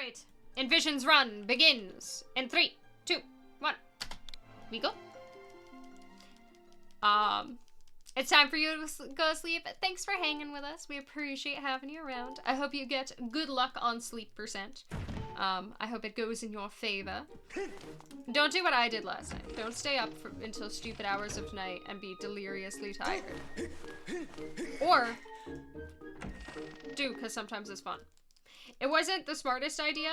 Alright. Envision's run begins in 3, 2, 1. We go. It's time for you to go to sleep. Thanks for hanging with us. We appreciate having you around. I hope you get good luck on sleep percent. I hope it goes in your favor. Don't do what I did last night. Don't stay up until stupid hours of night and be deliriously tired. Or do, because sometimes it's fun. It wasn't the smartest idea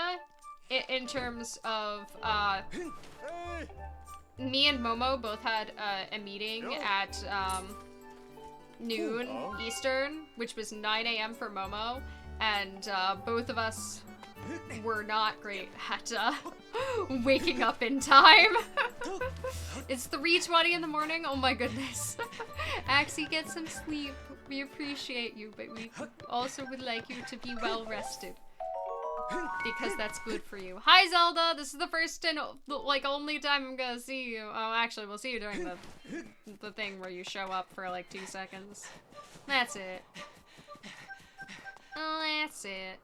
in terms of, me and Momo both had a meeting at noon Eastern, which was 9 a.m. for Momo, and both of us were not great at waking up in time. It's 3:20 in the morning. Oh my goodness. Axie, get some sleep. We appreciate you, but we also would like you to be well rested. Because that's good for you. Hi Zelda! This is the first and like only time I'm gonna see you. Oh, actually, we'll see you during the thing where you show up for like 2 seconds. That's it. Oh, that's it.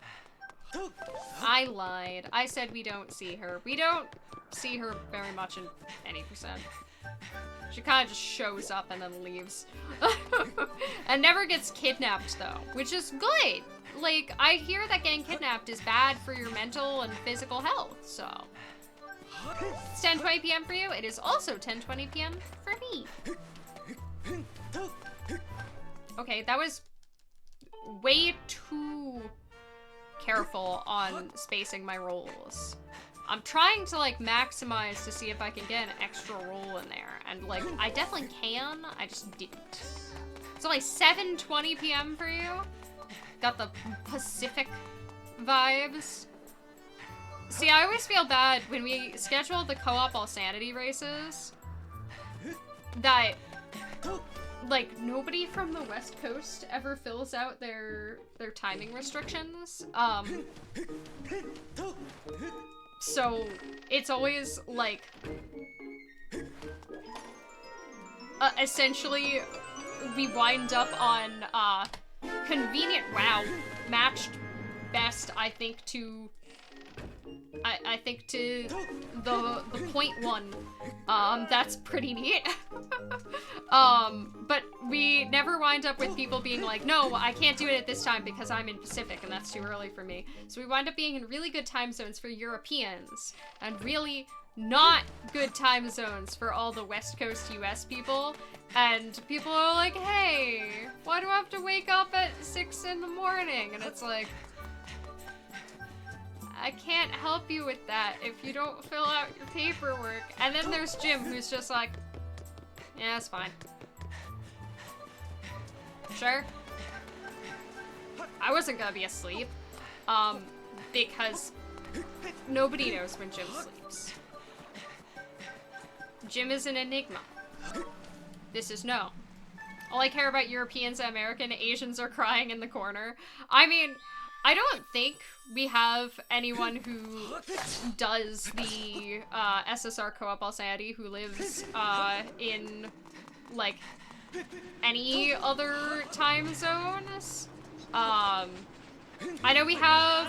I lied. I said we don't see her. We don't see her very much in any percent. She kind of just shows up and then leaves. And never gets kidnapped though, which is good. Like, I hear that getting kidnapped is bad for your mental and physical health, so. It's 10:20 p.m. for you. It is also 10:20 p.m. for me. Okay, that was way too careful on spacing my rolls. I'm trying to, like, maximize to see if I can get an extra roll in there. And, like, I definitely can. I just didn't. It's only 7:20 p.m. for you. Got the Pacific vibes. See, I always feel bad when we schedule the co-op all sanity races that, like, nobody from the West Coast ever fills out their timing restrictions. So it's always like essentially we wind up on convenient, wow, matched best, I think, to I think to the point one. That's pretty neat. But we never wind up with people being like, no, I can't do it at this time because I'm in Pacific and that's too early for me. So we wind up being in really good time zones for Europeans and really not good time zones for all the West Coast US people. And people are like, hey, why do I have to wake up at 6 in the morning? And it's like, I can't help you with that if you don't fill out your paperwork. And then there's Jim, who's just like, yeah, it's fine. Sure. I wasn't gonna be asleep, because nobody knows when Jim sleeps. Jim is an enigma. This is no. All I care about Europeans and American Asians are crying in the corner. I mean, I don't think we have anyone who does the SSR co-op all sanity who lives in like any other time zones. I know we have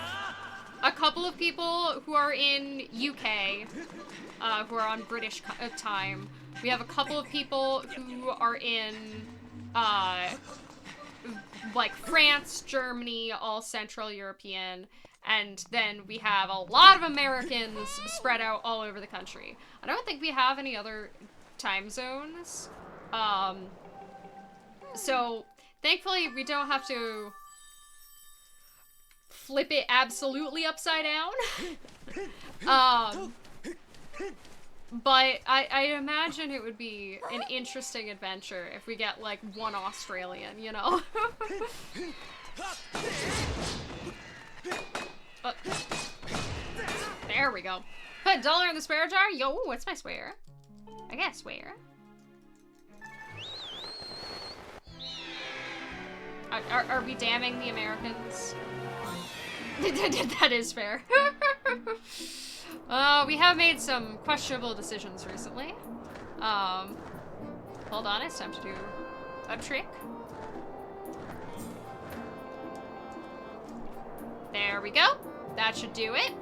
a couple of people who are in UK who are on British time. We have a couple of people who are in like France, Germany, all Central European, and then we have a lot of Americans spread out all over the country. I don't think we have any other time zones. So thankfully we don't have to flip it absolutely upside down. But I imagine it would be an interesting adventure if we get, like, one Australian, you know? There we go. Put $1 in the swear jar? Yo, what's my swear? I gotta swear. Are we damning the Americans? That is fair. We have made some questionable decisions recently. Hold on, it's time to do a trick. There we go. That should do it.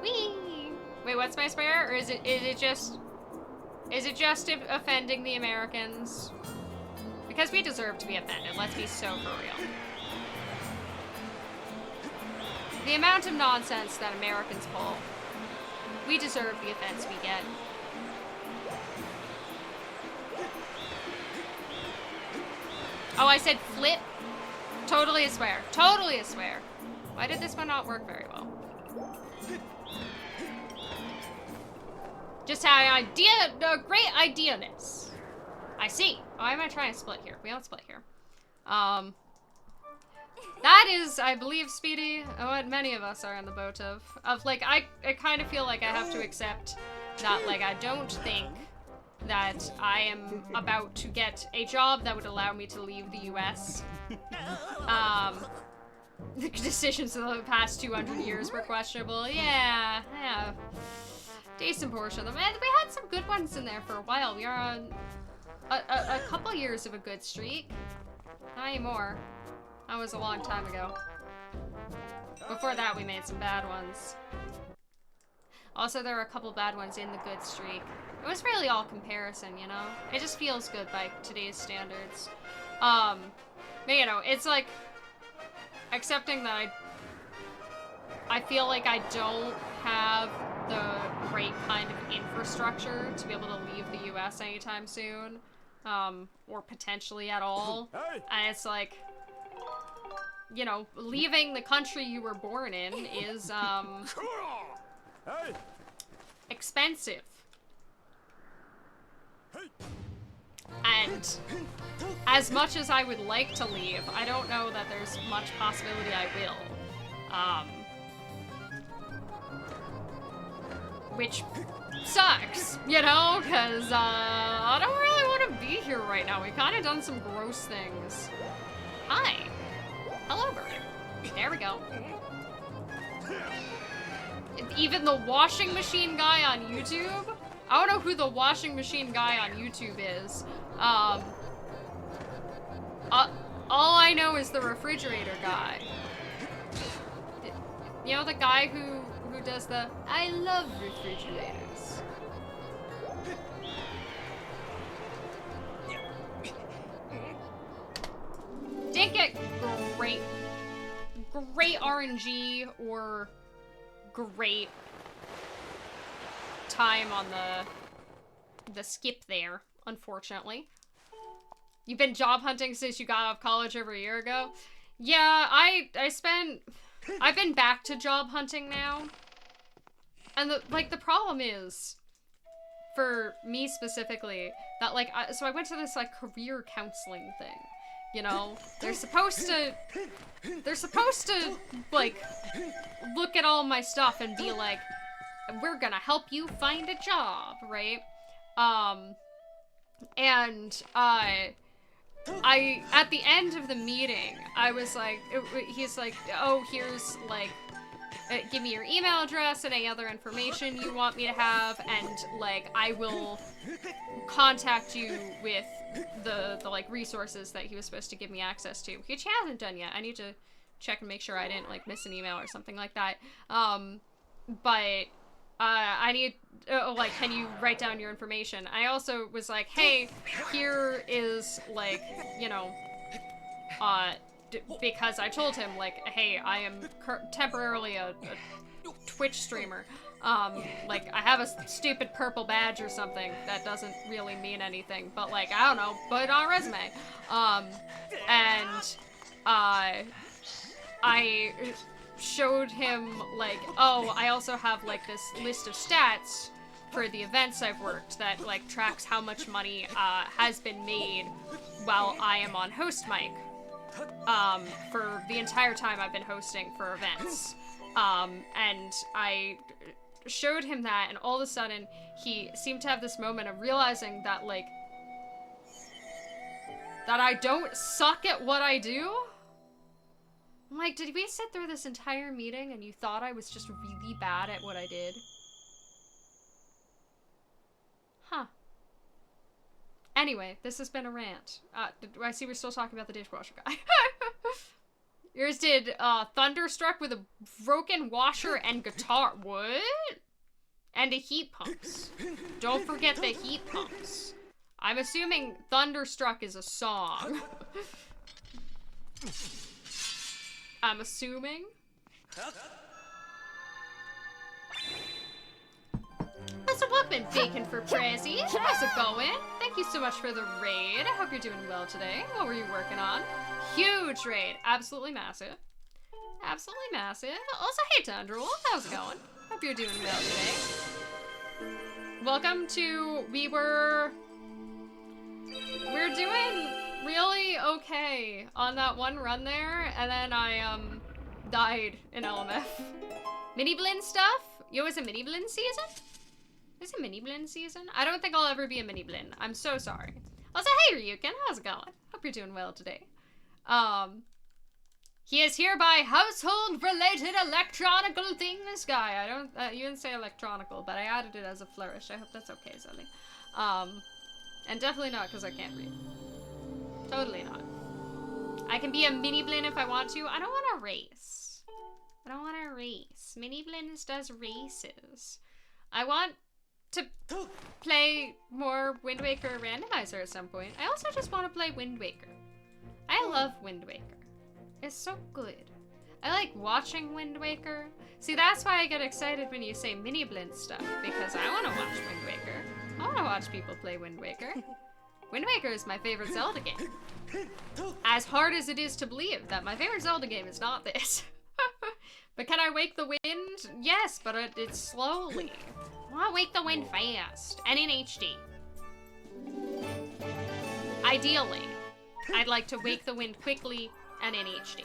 Whee! Wait, what's my spare? Or is it just offending the Americans? Because we deserve to be offended, let's be so for real. The amount of nonsense that Americans pull, we deserve the offense we get. Oh, I said flip? Totally a swear. Totally a swear. Why did this one not work very well? Just had a great idea-ness. I see. Why am I trying to split here? We don't split here. That is, I believe, Speedy, what many of us are in the boat of. Like, I kind of feel like I have to accept that, like, I don't think that I am about to get a job that would allow me to leave the US. The decisions of the past 200 years were questionable. Yeah. Decent portion of them. And we had some good ones in there for a while. We are on a couple years of a good streak. Not anymore. That was a long time ago. Before that, we made some bad ones. Also, there were a couple bad ones in the good streak. It was really all comparison, you know? It just feels good by today's standards. But, you know, it's like accepting that I feel like I don't have the right kind of infrastructure to be able to leave the US anytime soon. Or potentially at all. And it's like, you know, leaving the country you were born in is, expensive. And as much as I would like to leave, I don't know that there's much possibility I will. Which sucks, you know, because, I don't really want to be here right now. We've kind of done some gross things. Hi. Hello, bird. There we go. Even the washing machine guy on YouTube? I don't know who the washing machine guy on YouTube is. All I know is the refrigerator guy. You know, the guy who does the, I love refrigerators. Didn't get great RNG or great time on the skip there, unfortunately. You've been job hunting since you got out of college over a year ago? Yeah, I've been back to job hunting now. And the problem is, for me specifically, that so I went to this career counseling thing. You know, they're supposed to look at all my stuff and be like, we're gonna help you find a job, right? And I at the end of the meeting, I was like, he's like, oh, here's give me your email address and any other information you want me to have, and I will contact you with the resources that he was supposed to give me access to, which he hasn't done yet. I need to check and make sure I didn't miss an email or something like that. But I need can you write down your information? I also was like, hey, here is you know, because I told him hey, I am temporarily a Twitch streamer. I have a stupid purple badge or something that doesn't really mean anything, but I don't know, put it on a resume. And I showed him oh, I also have this list of stats for the events I've worked that tracks how much money has been made while I am on host mic for the entire time I've been hosting for events. And I showed him that, and all of a sudden he seemed to have this moment of realizing that that I don't suck at what I do. I'm like, did we sit through this entire meeting and you thought I was just really bad at what I did? Huh. Anyway, this has been a rant. I see we're still talking about the dishwasher guy. Yours did Thunderstruck with a broken washer and guitar. What? And a heat pumps. Don't forget the heat pumps. I'm assuming Thunderstruck is a song. I'm assuming. Mr. Welcome, bacon for Prezi. How's it going? Thank you so much for the raid. I hope you're doing well today. What were you working on? Huge raid. Absolutely massive. Absolutely massive. Also, hey, Tundrel. How's it going? Hope you're doing well today. Welcome to... We're doing really okay on that one run there, and then I, died in LMF. Mini blend stuff? Yo, is it mini blend season? Is it mini blend season? I don't think I'll ever be a mini blend. I'm so sorry. Also, hey Ryukin, how's it going? Hope you're doing well today. He is hereby household-related electronical things guy. I don't, you didn't say electronical, but I added it as a flourish. I hope that's okay, Sully. And definitely not because I can't read. Totally not. I can be a mini blend if I want to. I don't want to race. I don't want to race. Mini blends does races. I want to play more Wind Waker Randomizer at some point. I also just want to play Wind Waker. I love Wind Waker. It's so good. I like watching Wind Waker. See, that's why I get excited when you say mini blend stuff, because I want to watch Wind Waker. I want to watch people play Wind Waker. Wind Waker is my favorite Zelda game. As hard as it is to believe that my favorite Zelda game is not this. But can I wake the wind? Yes, but it's slowly. I want to wake the wind fast and in HD. Ideally, I'd like to wake the wind quickly and in HD.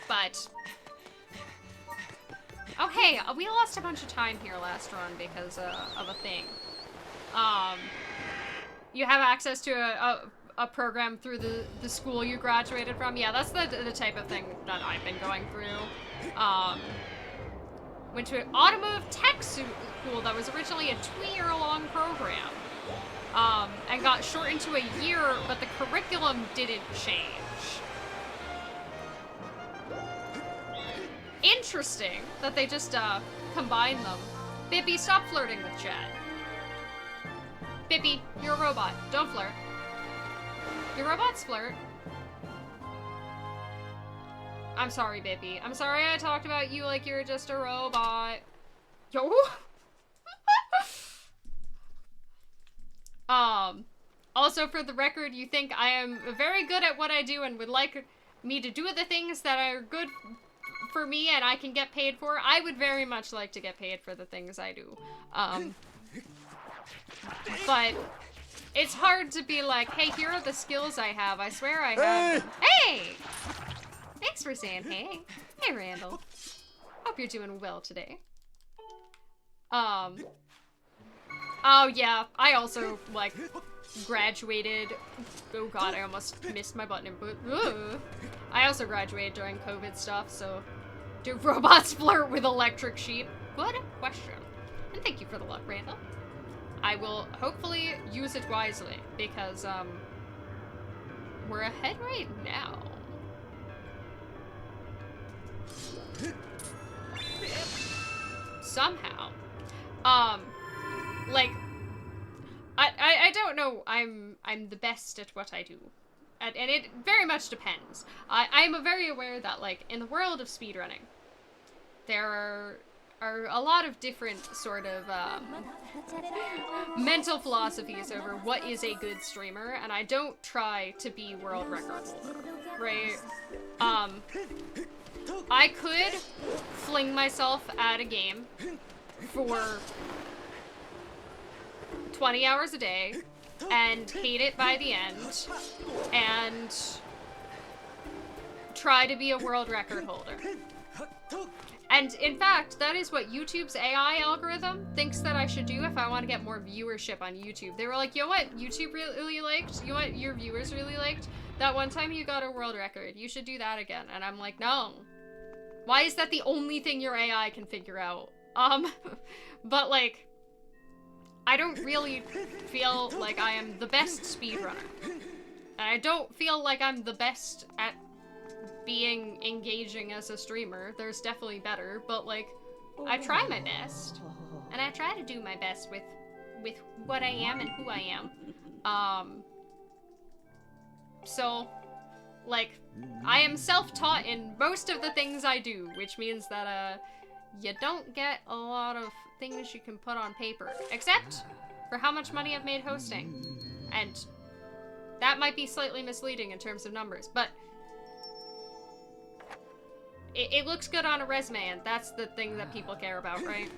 But... Oh, hey, we lost a bunch of time here last run because of a thing. You have access to a program through the school you graduated from. Yeah, that's the type of thing that I've been going through. Went to an automotive tech school that was originally a 2-year-long program. And got shortened to a year, but the curriculum didn't change. Interesting that they just combined them. Bippy, stop flirting with Chad. Bippy, you're a robot. Don't flirt. Your robots flirt. I'm sorry, Bippy. I'm sorry I talked about you like you're just a robot. Yo. Also for the record, you think I am very good at what I do and would like me to do the things that are good for me and I can get paid for. I would very much like to get paid for the things I do. But it's hard to be like, hey, here are the skills I have. I swear I have them. Hey! Thanks for saying hey. Hey, Randall. Hope you're doing well today. Oh yeah, I also, like, graduated. Oh god, I almost missed my button input. Ugh. I also graduated during COVID stuff, so do robots flirt with electric sheep? Good question. And thank you for the luck, Randall. I will hopefully use it wisely, because, we're ahead right now. Somehow. Like, I don't know, I'm the best at what I do. And it very much depends. I'm very aware that, like, in the world of speedrunning, there are a lot of different sort of, mental philosophies over what is a good streamer, and I don't try to be world record holder, right? I could fling myself at a game for 20 hours a day and hate it by the end and try to be a world record holder. And in fact, that is what YouTube's AI algorithm thinks that I should do if I want to get more viewership on YouTube. They were like, you know what YouTube really liked? You know what your viewers really liked? That one time you got a world record. You should do that again. And I'm like, no. Why is that the only thing your AI can figure out? But like, I don't really feel like I am the best speedrunner. And I don't feel like I'm the best at being engaging as a streamer. There's definitely better, but like, I try my best. And I try to do my best with what I am and who I am. So, like, I am self-taught in most of the things I do, which means that, you don't get a lot of things you can put on paper, except for how much money I've made hosting. And that might be slightly misleading in terms of numbers, but it looks good on a resume, and that's the thing that people care about, right?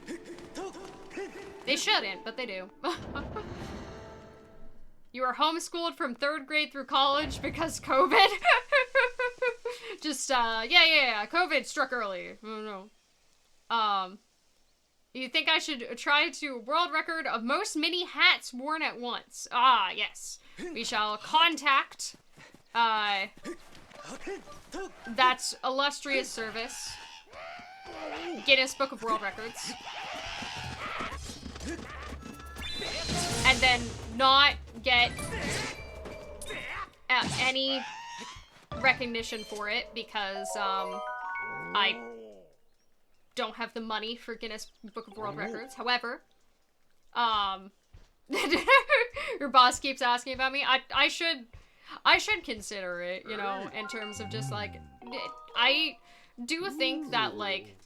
They shouldn't, but they do. You were homeschooled from 3rd grade through college because COVID? Just, yeah, COVID struck early. Oh no. You think I should try to world record of most mini hats worn at once? Ah, yes. We shall contact, that illustrious service, Guinness Book of World Records, and then not get any recognition for it because I don't have the money for Guinness Book of World Records. However, your boss keeps asking about me. I should consider it, you know, in terms of just, like, I do think that, like,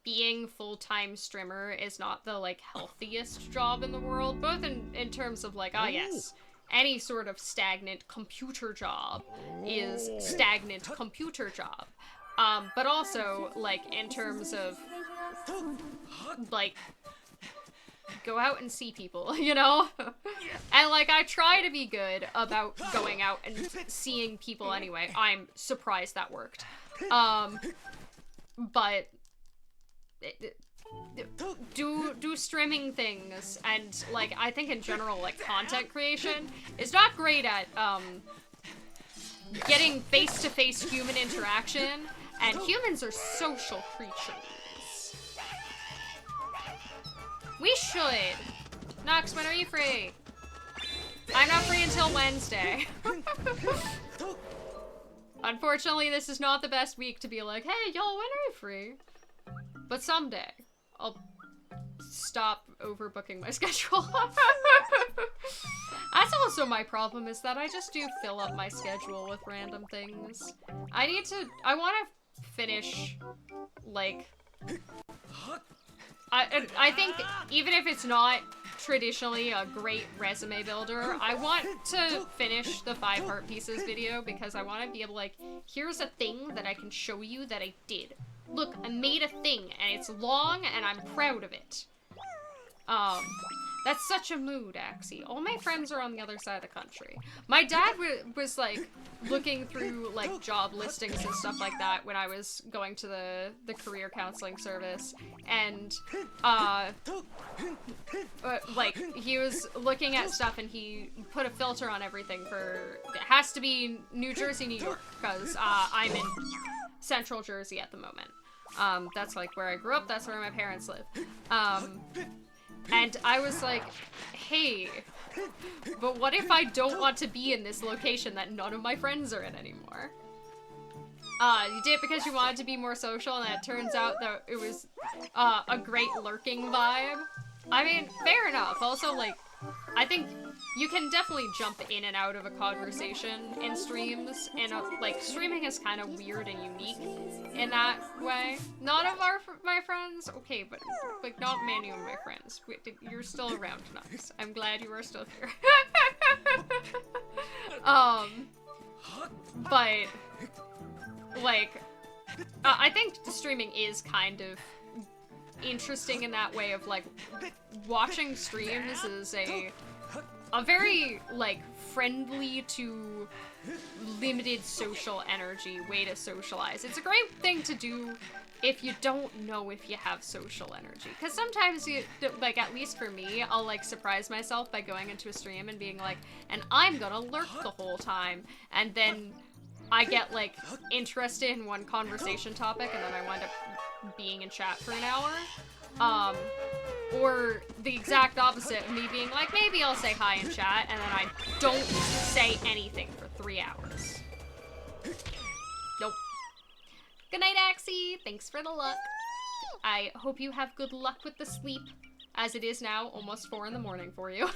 being full-time streamer is not the, like, healthiest job in the world, both in terms of, like, yes, any sort of stagnant computer job is stagnant computer job, but also, like, in terms of, like, go out and see people, you know? And, like, I try to be good about going out and seeing people anyway. I'm surprised that worked. But do streaming things, and, like, I think in general, like, content creation is not great at, getting face-to-face human interaction, and humans are social creatures. We should. Nox, when are you free? I'm not free until Wednesday. Unfortunately, this is not the best week to be like, hey, y'all, when are you free? But someday, I'll stop overbooking my schedule. That's also my problem, is that I just do fill up my schedule with random things. I want to finish, like, I think even if it's not traditionally a great resume builder, I want to finish the 5 heart pieces video because I want to be able to, like, here's a thing that I can show you that I did. Look, I made a thing, and it's long, and I'm proud of it. That's such a mood, Axie. All my friends are on the other side of the country. My dad was like, looking through, like, job listings and stuff like that when I was going to the career counseling service, and, like, he was looking at stuff, and he put a filter on everything for, it has to be New Jersey, New York, because, I'm in Central Jersey at the moment. That's, like, where I grew up, that's where my parents live. And I was like, hey, but what if I don't want to be in this location that none of my friends are in anymore? You did it because you wanted to be more social, and it turns out that it was, a great lurking vibe. I mean, fair enough. Also, like, I think you can definitely jump in and out of a conversation in streams, and, like, streaming is kind of weird and unique in that way. None of my friends, okay, but, like, not many of my friends. You're still around, Nux. I'm glad you are still here. But, like, I think streaming is kind of interesting in that way of, like, watching streams is a very, like, friendly to limited social energy way to socialize. It's a great thing to do if you don't know if you have social energy. Because sometimes, you, like, at least for me, I'll, like, surprise myself by going into a stream and being like, and I'm gonna lurk the whole time. And then I get, like, interested in one conversation topic, and then I wind up being in chat for an hour. Or the exact opposite of me being like, maybe I'll say hi in chat, and then I don't say anything for 3 hours. Nope. Good night, Axie. Thanks for the luck. I hope you have good luck with the sleep, as it is now almost 4 in the morning for you.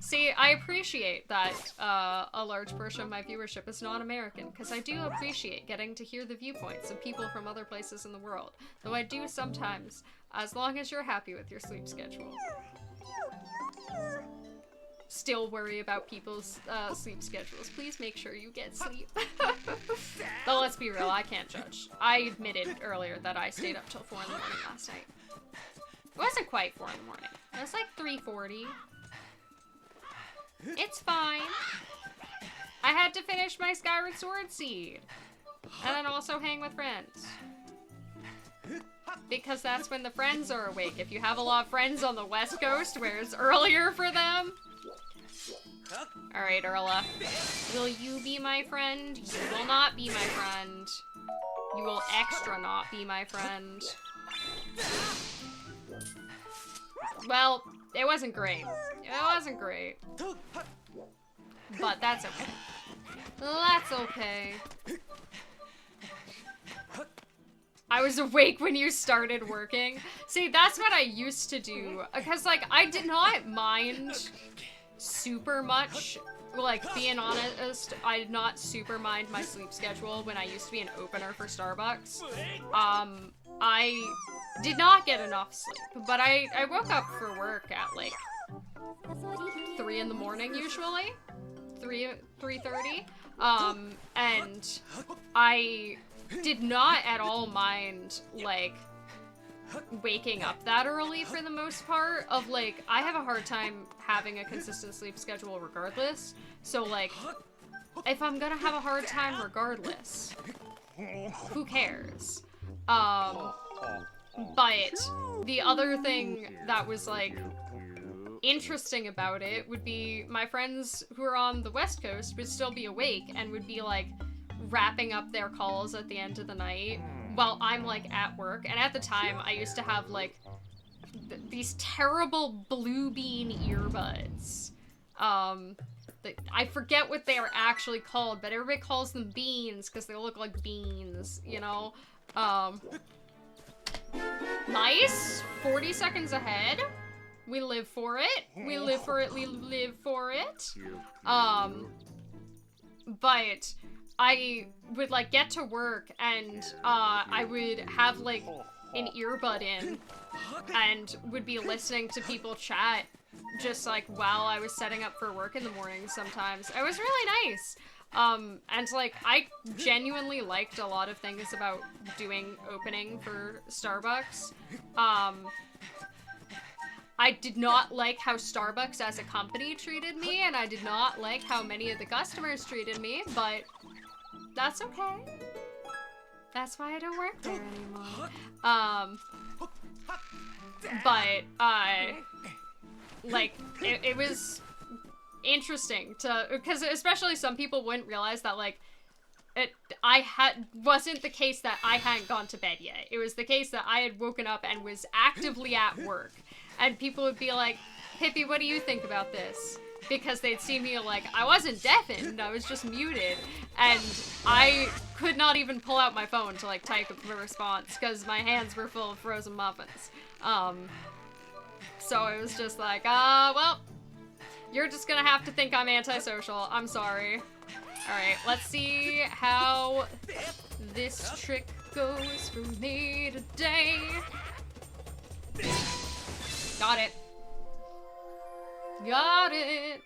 See, I appreciate that a large portion of my viewership is non-American, because I do appreciate getting to hear the viewpoints of people from other places in the world. Though I do sometimes, as long as you're happy with your sleep schedule, still worry about people's sleep schedules. Please make sure you get sleep. Though let's be real, I can't judge. I admitted earlier that I stayed up till 4 in the morning last night. It wasn't quite 4 in the morning. It was like 3:40. It's fine. I had to finish my Skyward Sword seed. And then also hang with friends. Because that's when the friends are awake. If you have a lot of friends on the West Coast where it's earlier for them. Alright, Erla. Will you be my friend? You will not be my friend. You will extra not be my friend. Well, it wasn't great. It wasn't great. But that's okay. That's okay. I was awake when you started working. See, that's what I used to do. Because, like, I did not mind super much. Like, being honest, I did not super mind my sleep schedule when I used to be an opener for Starbucks. I did not get enough sleep, but I woke up for work at, like, 3 in the morning, usually. 3:30. And I did not at all mind, like, waking up that early for the most part. Of, like, I have a hard time having a consistent sleep schedule regardless. So, like, if I'm gonna have a hard time regardless, who cares? But the other thing that was, like, interesting about it would be my friends who are on the West Coast would still be awake and would be, like, wrapping up their calls at the end of the night while I'm, like, at work. And at the time, I used to have, like, these terrible blue bean earbuds. I forget what they are actually called, but everybody calls them beans because they look like beans, you know? Nice! 40 seconds ahead. We live for it. We live for it. We live for it. But I would, like, get to work and I would have, like, an earbud in and would be listening to people chat just, like, while I was setting up for work in the morning sometimes. It was really nice. And, like, I genuinely liked a lot of things about doing opening for Starbucks. I did not like how Starbucks as a company treated me, and I did not like how many of the customers treated me, but that's okay. That's why I don't work there anymore. But, like, it was interesting to, because especially some people wouldn't realize that, like, wasn't the case that I hadn't gone to bed yet. It was the case that I had woken up and was actively at work. And people would be like, Hippie, what do you think about this? Because they'd see me, like, I wasn't deafened, I was just muted. And I could not even pull out my phone to, like, type a response because my hands were full of frozen muffins. So it was just like, well, you're just gonna have to think I'm antisocial. I'm sorry. Alright, let's see how this trick goes for me today. Got it. Got it.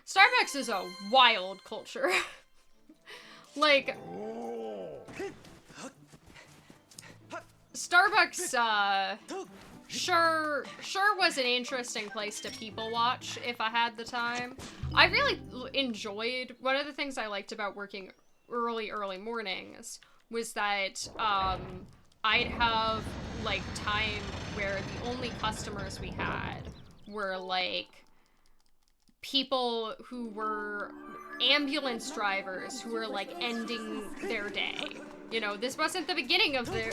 Starbucks is a wild culture. Like, Starbucks, sure was an interesting place to people watch if I had the time. I really enjoyed, one of the things I liked about working early mornings was that, I'd have, like, time where the only customers we had were, like, people who were ambulance drivers who are like ending their day. You know, this wasn't the beginning of their,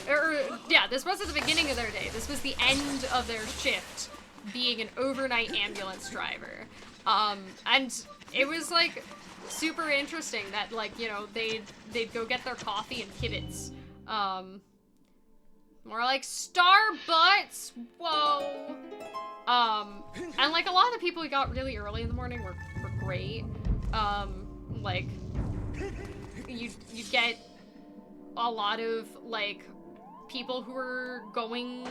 this wasn't the beginning of their day. This was the end of their shift, being an overnight ambulance driver. And it was like super interesting that, like, you know, they'd go get their coffee and Kibitz. More like Starbucks. Whoa. And like a lot of the people who got really early in the morning were great. Like you get a lot of like people who were going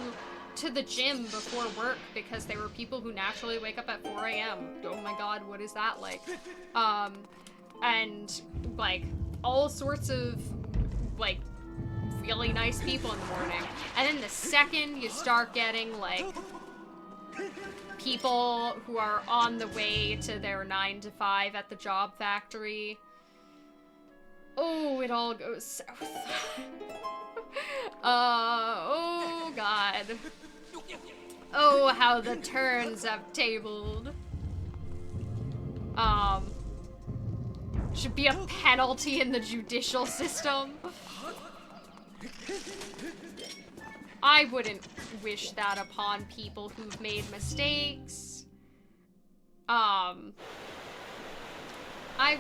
to the gym before work because they were people who naturally wake up at 4 a.m. Oh my god, what is that like? And like all sorts of like really nice people in the morning. And then the second you start getting like people who are on the way to their 9 to 5 at the job factory, oh, it all goes south. Oh god. Oh, how the turns have tabled. Should be a penalty in the judicial system. I wouldn't wish that upon people who've made mistakes. I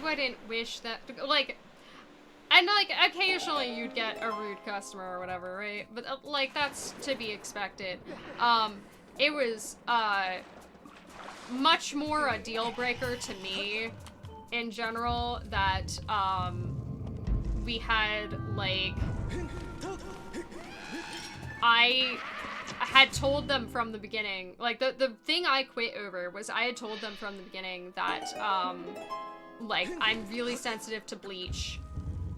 wouldn't wish that, like, and like, occasionally you'd get a rude customer or whatever, right? But like, that's to be expected. It was, much more a deal breaker to me, in general, that, we had, like, I had told them from the beginning, like, the thing I quit over was I had told them from the beginning that, like, I'm really sensitive to bleach.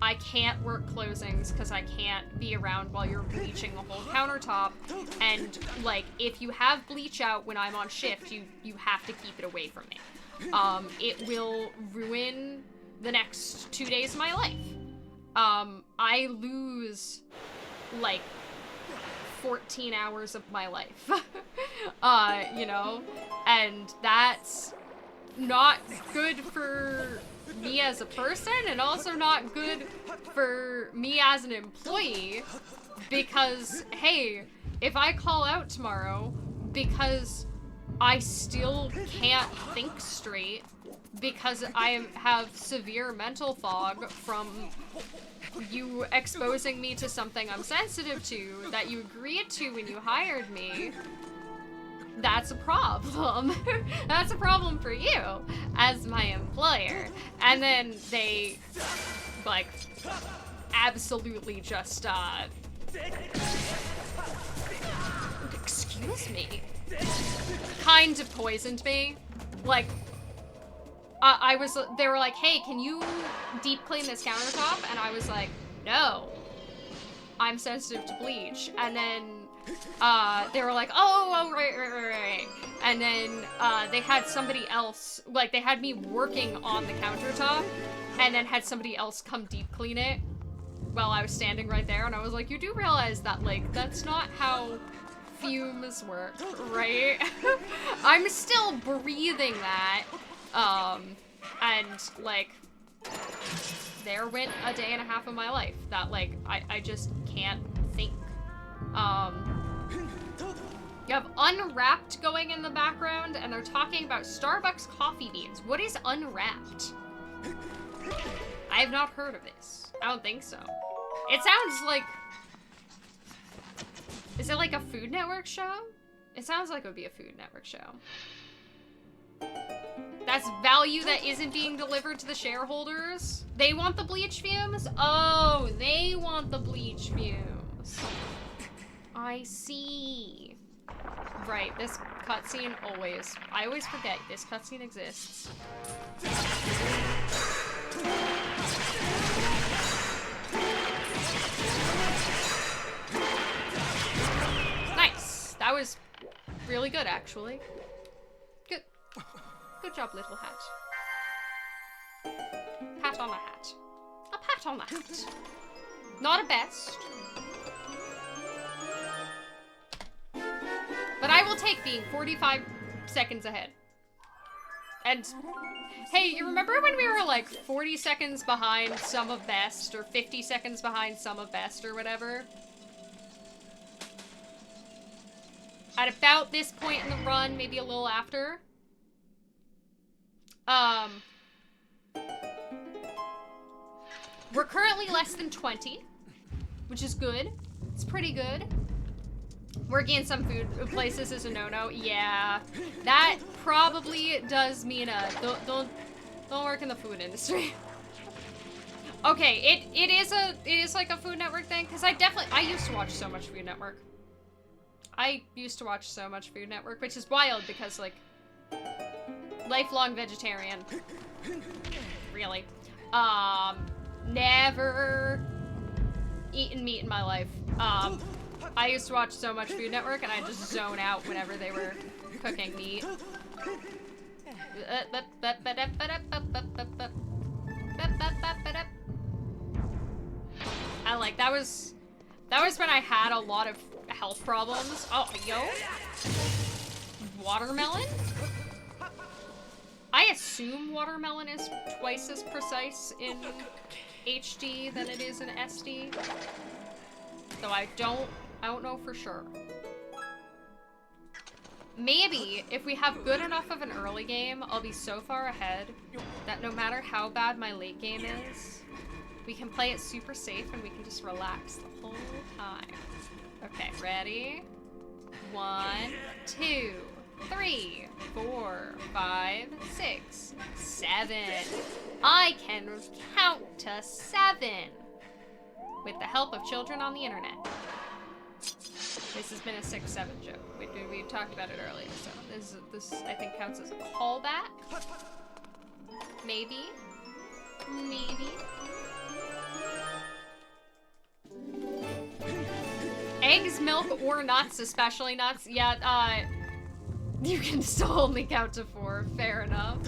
I can't work closings because I can't be around while you're bleaching the whole countertop. And, like, if you have bleach out when I'm on shift, you have to keep it away from me. It will ruin the next 2 days of my life. I lose, like, 14 hours of my life. You know? And that's not good for me as a person, and also not good for me as an employee, because, hey, if I call out tomorrow because I still can't think straight because I have severe mental fog from you exposing me to something I'm sensitive to that you agreed to when you hired me, that's a problem. That's a problem for you as my employer. And then they, like, absolutely just, excuse me, kind of poisoned me. Like, they were like, hey, can you deep clean this countertop? And I was like, no, I'm sensitive to bleach. And then they were like, oh, right. And then they had somebody else, like, they had me working on the countertop, and then had somebody else come deep clean it while I was standing right there. And I was like, you do realize that, like, that's not how fumes work, right? I'm still breathing that. And, like, there went a day and a half of my life that, like, I just can't think. You have Unwrapped going in the background, and they're talking about Starbucks coffee beans. What is Unwrapped? I have not heard of this. I don't think so. It sounds like... Is it like a Food Network show? It sounds like it would be a Food Network show. That's value that isn't being delivered to the shareholders? They want the bleach fumes? Oh, they want the bleach fumes. I see. Right, this cutscene always... I always forget this cutscene exists. Nice. That was really good, actually. Good. Good job, little hat. Pat on a hat. A pat on a hat. Not a best. But I will take being 45 seconds ahead. And, hey, you remember when we were like 40 seconds behind Sum of Best, or 50 seconds behind Sum of Best, or whatever? At about this point in the run, maybe a little after. We're currently less than 20, which is good. It's pretty good. Working in some food places is a no-no. Yeah, that probably does mean don't work in the food industry. Okay, it is like a Food Network thing, because I used to watch so much Food Network. I used to watch so much Food Network, which is wild because, like, lifelong vegetarian. Really. Never eaten meat in my life. I used to watch so much Food Network and I just zone out whenever they were cooking meat. I like, that was when I had a lot of health problems. Oh, yo. Watermelon? I assume watermelon is twice as precise in HD than it is in SD. Though I don't know for sure. Maybe, if we have good enough of an early game, I'll be so far ahead that no matter how bad my late game is, we can play it super safe and we can just relax the whole time. Okay, ready? 1, 2, 3, 4, 5, 6, 7. I can count to 7 with the help of children on the internet. This has been a 6-7 joke. We talked about it earlier, so this I think counts as a callback. Maybe. Eggs, milk, or nuts, especially nuts. Yeah, you can still only count to 4. Fair enough.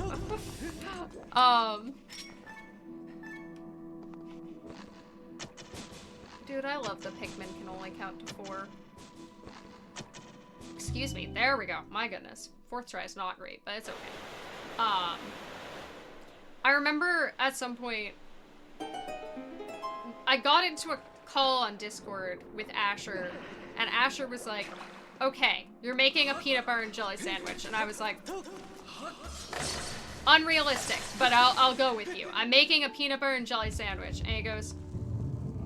Dude, I love the Pikmin can only count to 4. Excuse me. There we go. My goodness. 4th try is not great, but it's okay. I remember at some point I got into a call on Discord with Asher, and Asher was like, okay, you're making a peanut butter and jelly sandwich. And I was like, unrealistic, but I'll go with you. I'm making a peanut butter and jelly sandwich. And he goes,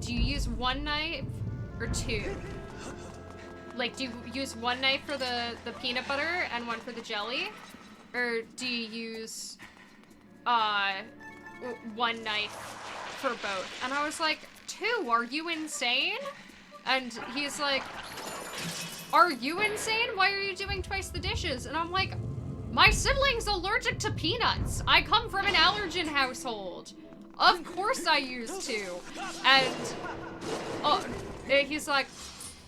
do you use 1 knife or 2? Like, do you use 1 knife for the peanut butter and 1 for the jelly? Or do you use 1 knife for both? And I was like, 2? Are you insane? And he's like, are you insane? Why are you doing twice the dishes? And I'm like, my sibling's allergic to peanuts. I come from an allergen household. Of course I use 2. And he's like,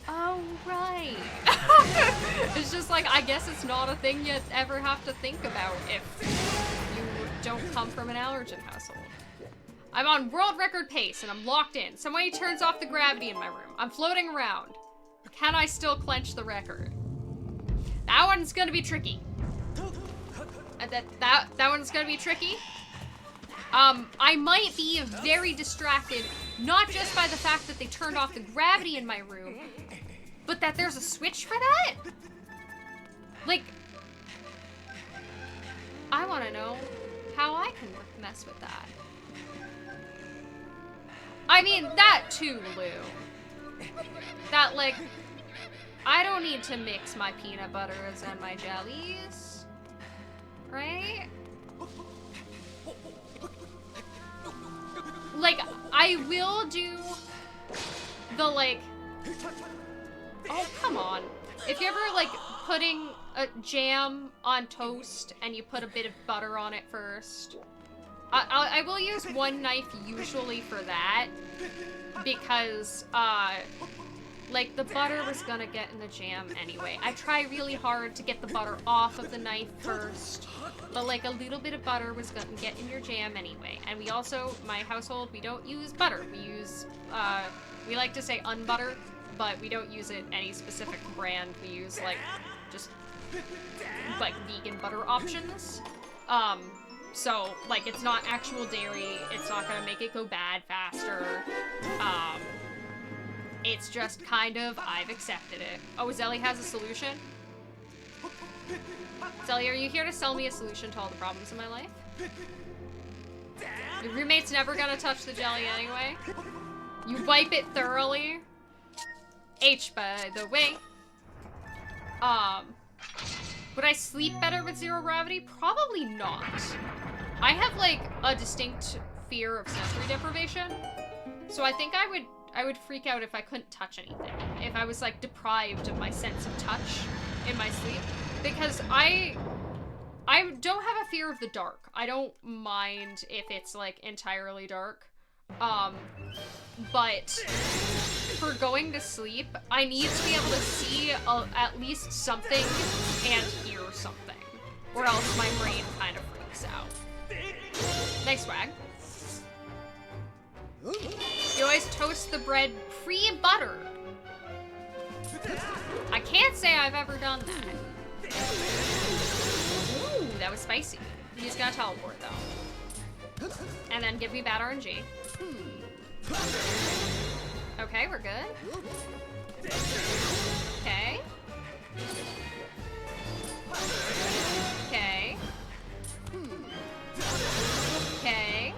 oh, right. It's just like, I guess it's not a thing you ever have to think about if you don't come from an allergen household. I'm on world record pace and I'm locked in. Somebody turns off the gravity in my room. I'm floating around. Can I still clench the record? That one's gonna be tricky. That one's gonna be tricky. I might be very distracted, not just by the fact that they turned off the gravity in my room, but that there's a switch for that? Like, I want to know how I can mess with that. I mean, that too, Lou. That, like, I don't need to mix my peanut butters and my jellies, right? Like, I will do the, like, oh, come on. If you're ever, like, putting a jam on toast and you put a bit of butter on it first, I will use 1 knife usually for that because, like, the butter was gonna get in the jam anyway. I try really hard to get the butter off of the knife first, but, like, a little bit of butter was gonna get in your jam anyway. And we also, my household, we don't use butter. We use, we like to say unbutter, but we don't use it any specific brand. We use, like, just, like, vegan butter options. So, like, it's not actual dairy, it's not gonna make it go bad faster, it's just kind of, I've accepted it. Oh, Zelly has a solution? Zelly, are you here to sell me a solution to all the problems in my life? Your roommate's never gonna touch the jelly anyway. You wipe it thoroughly. H, by the way. Would I sleep better with zero gravity? Probably not. I have, like, a distinct fear of sensory deprivation. So I think I would freak out if I couldn't touch anything. If I was, like, deprived of my sense of touch in my sleep. Because I don't have a fear of the dark. I don't mind if it's, like, entirely dark. But for going to sleep, I need to be able to see at least something and hear something. Or else my brain kind of freaks out. Nice swag. You always toast the bread pre-buttered. I can't say I've ever done that. Ooh, that was spicy. He's gonna teleport though. And then give me bad RNG. Okay, we're good. Okay. Okay. Okay.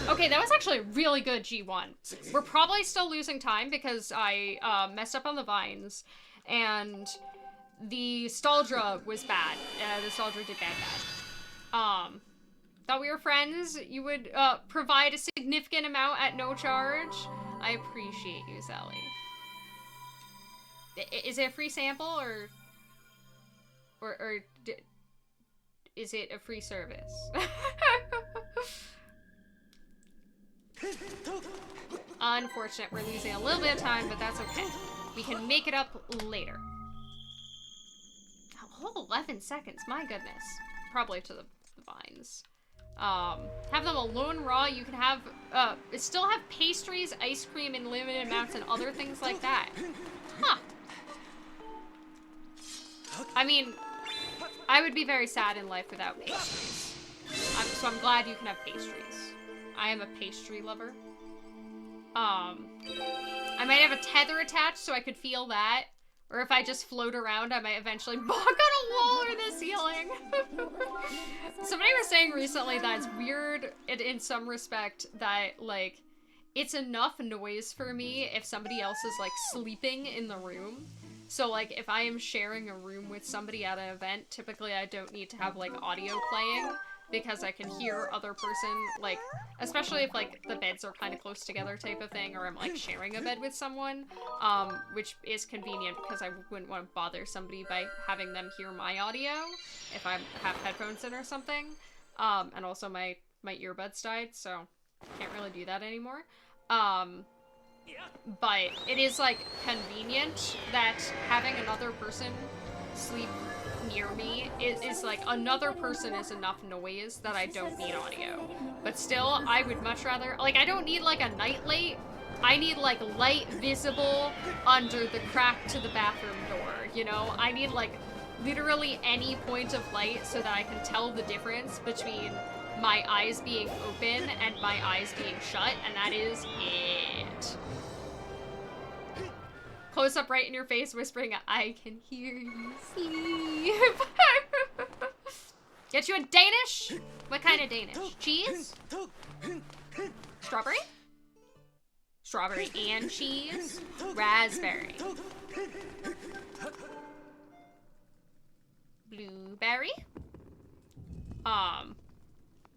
Okay, that was actually a really good G1. We're probably still losing time because I messed up on the vines, and the Staldra was bad. The Staldra did bad. Thought we were friends. You would provide a significant amount at no charge. I appreciate you, Sally. Is it a free sample or is it a free service? Unfortunate, we're losing a little bit of time, but that's okay. We can make it up later. A whole 11 seconds, my goodness. Probably to the vines. Have them alone raw. You can have, still have pastries, ice cream in limited amounts, and other things like that. Huh. I mean, I would be very sad in life without pastries. So I'm glad you can have pastries. I am a pastry lover. I might have a tether attached so I could feel that. Or if I just float around, I might eventually bonk on a wall or the ceiling. Somebody was saying recently that it's weird in some respect that, like, it's enough noise for me if somebody else is, like, sleeping in the room. So, like, if I am sharing a room with somebody at an event, typically I don't need to have, like, audio playing. Because I can hear other person, like, especially if, like, the beds are kind of close together type of thing, or I'm, like, sharing a bed with someone, which is convenient because I wouldn't want to bother somebody by having them hear my audio if I have headphones in or something. And also my earbuds died, so can't really do that anymore. But it is, like, convenient that having another person sleep near me is like another person is enough noise that I don't need audio. But still, I would much rather, like, I don't need like a night light. I need like light visible under the crack to the bathroom door, you know? I need like literally any point of light so that I can tell the difference between my eyes being open and my eyes being shut, and that is it. Close up right in your face, whispering, I can hear you sleep. Get you a Danish? What kind of Danish? Cheese? Strawberry? Strawberry and cheese? Raspberry. Blueberry?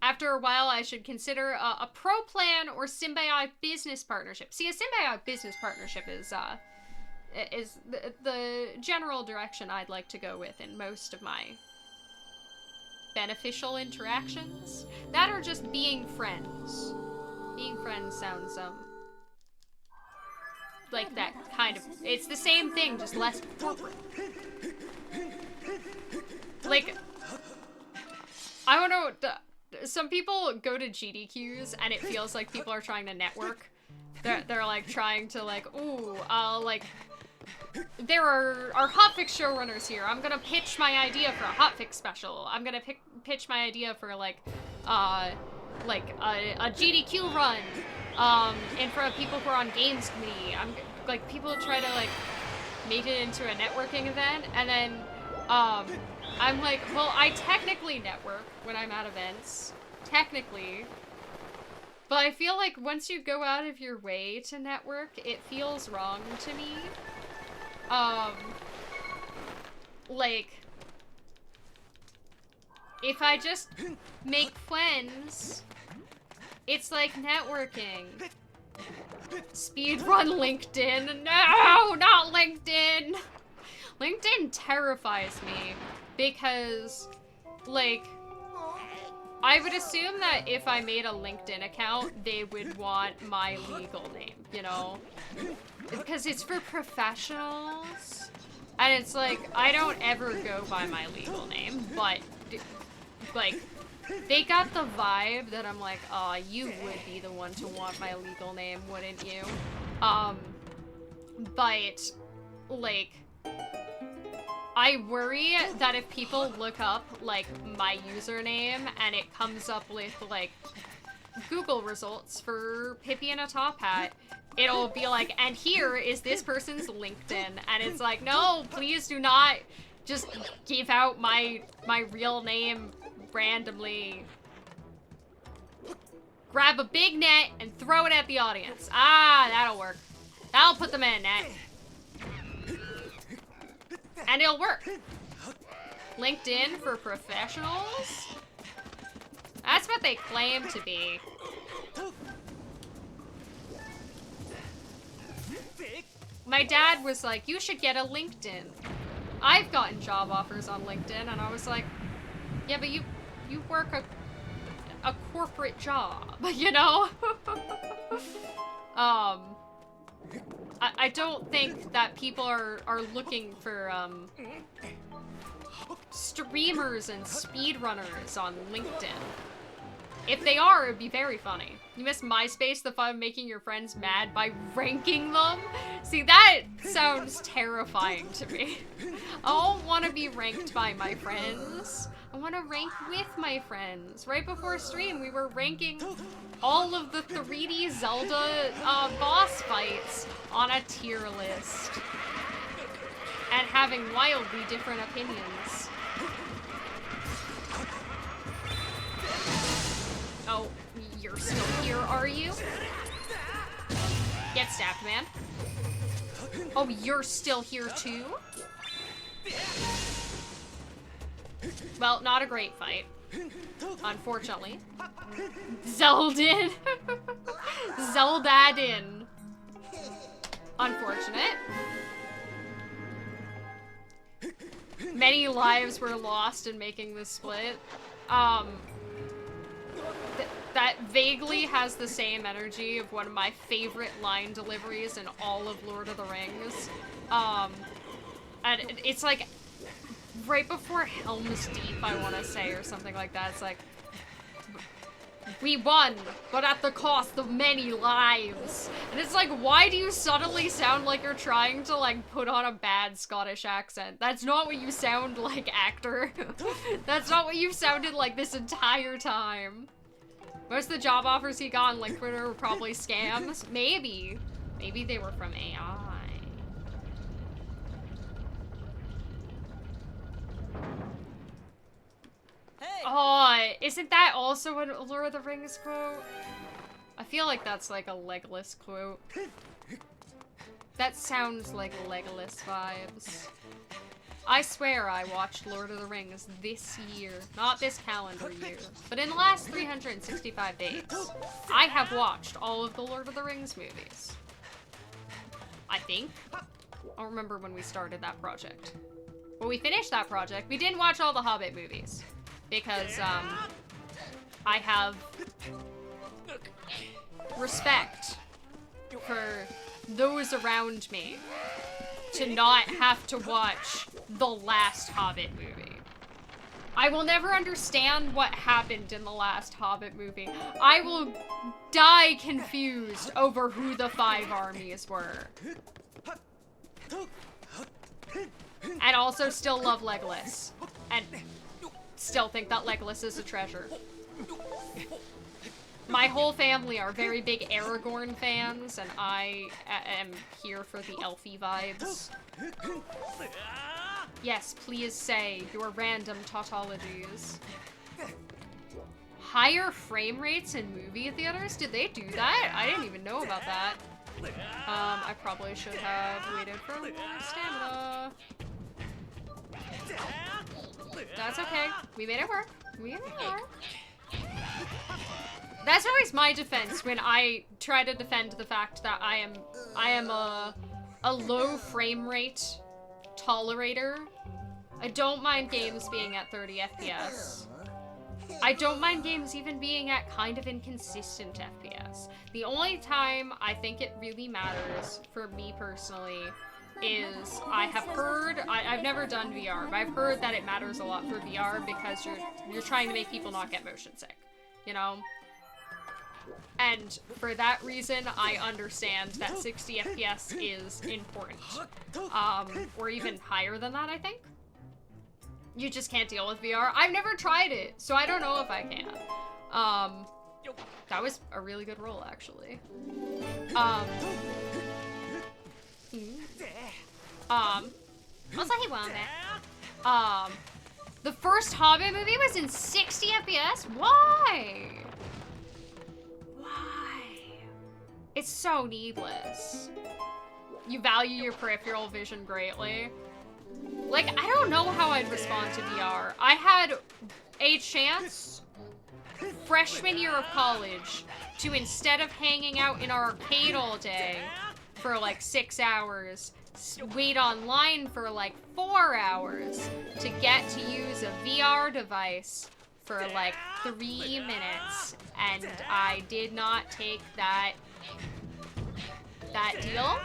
After a while, I should consider a pro plan or symbiotic business partnership. See, a symbiotic business partnership is the general direction I'd like to go with in most of my beneficial interactions. That or just being friends. Being friends sounds, like that kind of, it's the same thing, just less corporate. Like, I don't know, some people go to GDQs and it feels like people are trying to network. They're like trying to like, ooh, I'll like there are hotfix showrunners here. I'm gonna pitch my idea for a hotfix special. I'm gonna pitch my idea for like a GDQ run. And for people who are on games committee. I'm like, people try to like make it into a networking event, and then I'm like, well, I technically network when I'm at events, technically. But I feel like once you go out of your way to network, it feels wrong to me. Like, if I just make friends, it's like networking. Speedrun LinkedIn. No, not LinkedIn. LinkedIn terrifies me because, like, I would assume that if I made a LinkedIn account, they would want my legal name, you know? Because it's for professionals. And it's like, I don't ever go by my legal name, but, like, they got the vibe that I'm like, aw, you would be the one to want my legal name, wouldn't you? But, like, I worry that if people look up, like, my username and it comes up with, like, Google results for Pippi in a top hat, it'll be like, and here is this person's LinkedIn. And it's like, no, please do not just give out my real name randomly. Grab a big net and throw it at the audience. Ah, that'll work. That'll put them in a net. And it'll work. LinkedIn for professionals? That's what they claim to be. My dad was like, you should get a LinkedIn. I've gotten job offers on LinkedIn, and I was like, yeah, but you work a corporate job, you know? I don't think that people are looking for, streamers and speedrunners on LinkedIn. If they are, it'd be very funny. You miss MySpace, the fun of making your friends mad by ranking them? See, that sounds terrifying to me. I don't want to be ranked by my friends. I want to rank with my friends. Right before stream, we were ranking all of the 3D Zelda boss fights on a tier list. And having wildly different opinions. Oh, you're still here, are you? Get stabbed, man. Oh, you're still here too? Well, not a great fight. Unfortunately. Zeldin. Zeldadin. Unfortunate. Many lives were lost in making this split. That vaguely has the same energy of one of my favorite line deliveries in all of Lord of the Rings. And it's like right before Helm's Deep, I want to say, or something like that. It's like, we won, but at the cost of many lives. And it's like, why do you suddenly sound like you're trying to, like, put on a bad Scottish accent? That's not what you sound like, actor. That's not what you've sounded like this entire time. Most of the job offers he got on LinkedIn were probably scams. Maybe. Maybe they were from AI. Hey. Oh, isn't that also a Lord of the Rings quote? I feel like that's like a Legolas quote. That sounds like Legolas vibes. I swear I watched Lord of the Rings this year. Not this calendar year. But in the last 365 days, I have watched all of the Lord of the Rings movies. I think. I don't remember when we started that project. When we finished that project, we didn't watch all the Hobbit movies. Because, I have respect for those around me to not have to watch the last Hobbit movie. I will never understand what happened in the last Hobbit movie. I will die confused over who the 5 armies were. And also still love Legolas. And still think that Legolas is a treasure. My whole family are very big Aragorn fans, and I am here for the elfie vibes. Yes, please say your random tautologies. Higher frame rates in movie theaters? Did they do that? I didn't even know about that. I probably should have waited for more stamina. That's okay. We made it work. We made it work. That's always my defense when I try to defend the fact that I am a low frame rate tolerator. I don't mind games being at 30 FPS. I don't mind games even being at kind of inconsistent FPS. The only time I think it really matters for me personally is I have heard, I've never done VR, but I've heard that it matters a lot for VR because you're trying to make people not get motion sick, you know? And for that reason, I understand that 60 FPS is important. Or even higher than that, I think. You just can't deal with VR. I've never tried it, so I don't know if I can. That was a really good roll, actually. Also he won it. The first Hobbit movie was in 60 FPS? Why? Why? It's so needless. You value your peripheral vision greatly. Like, I don't know how I'd respond to VR. I had a chance, freshman year of college, to instead of hanging out in our arcade all day for like 6 hours, wait online for like 4 hours to get to use a VR device for like 3 minutes, and I did not take that deal.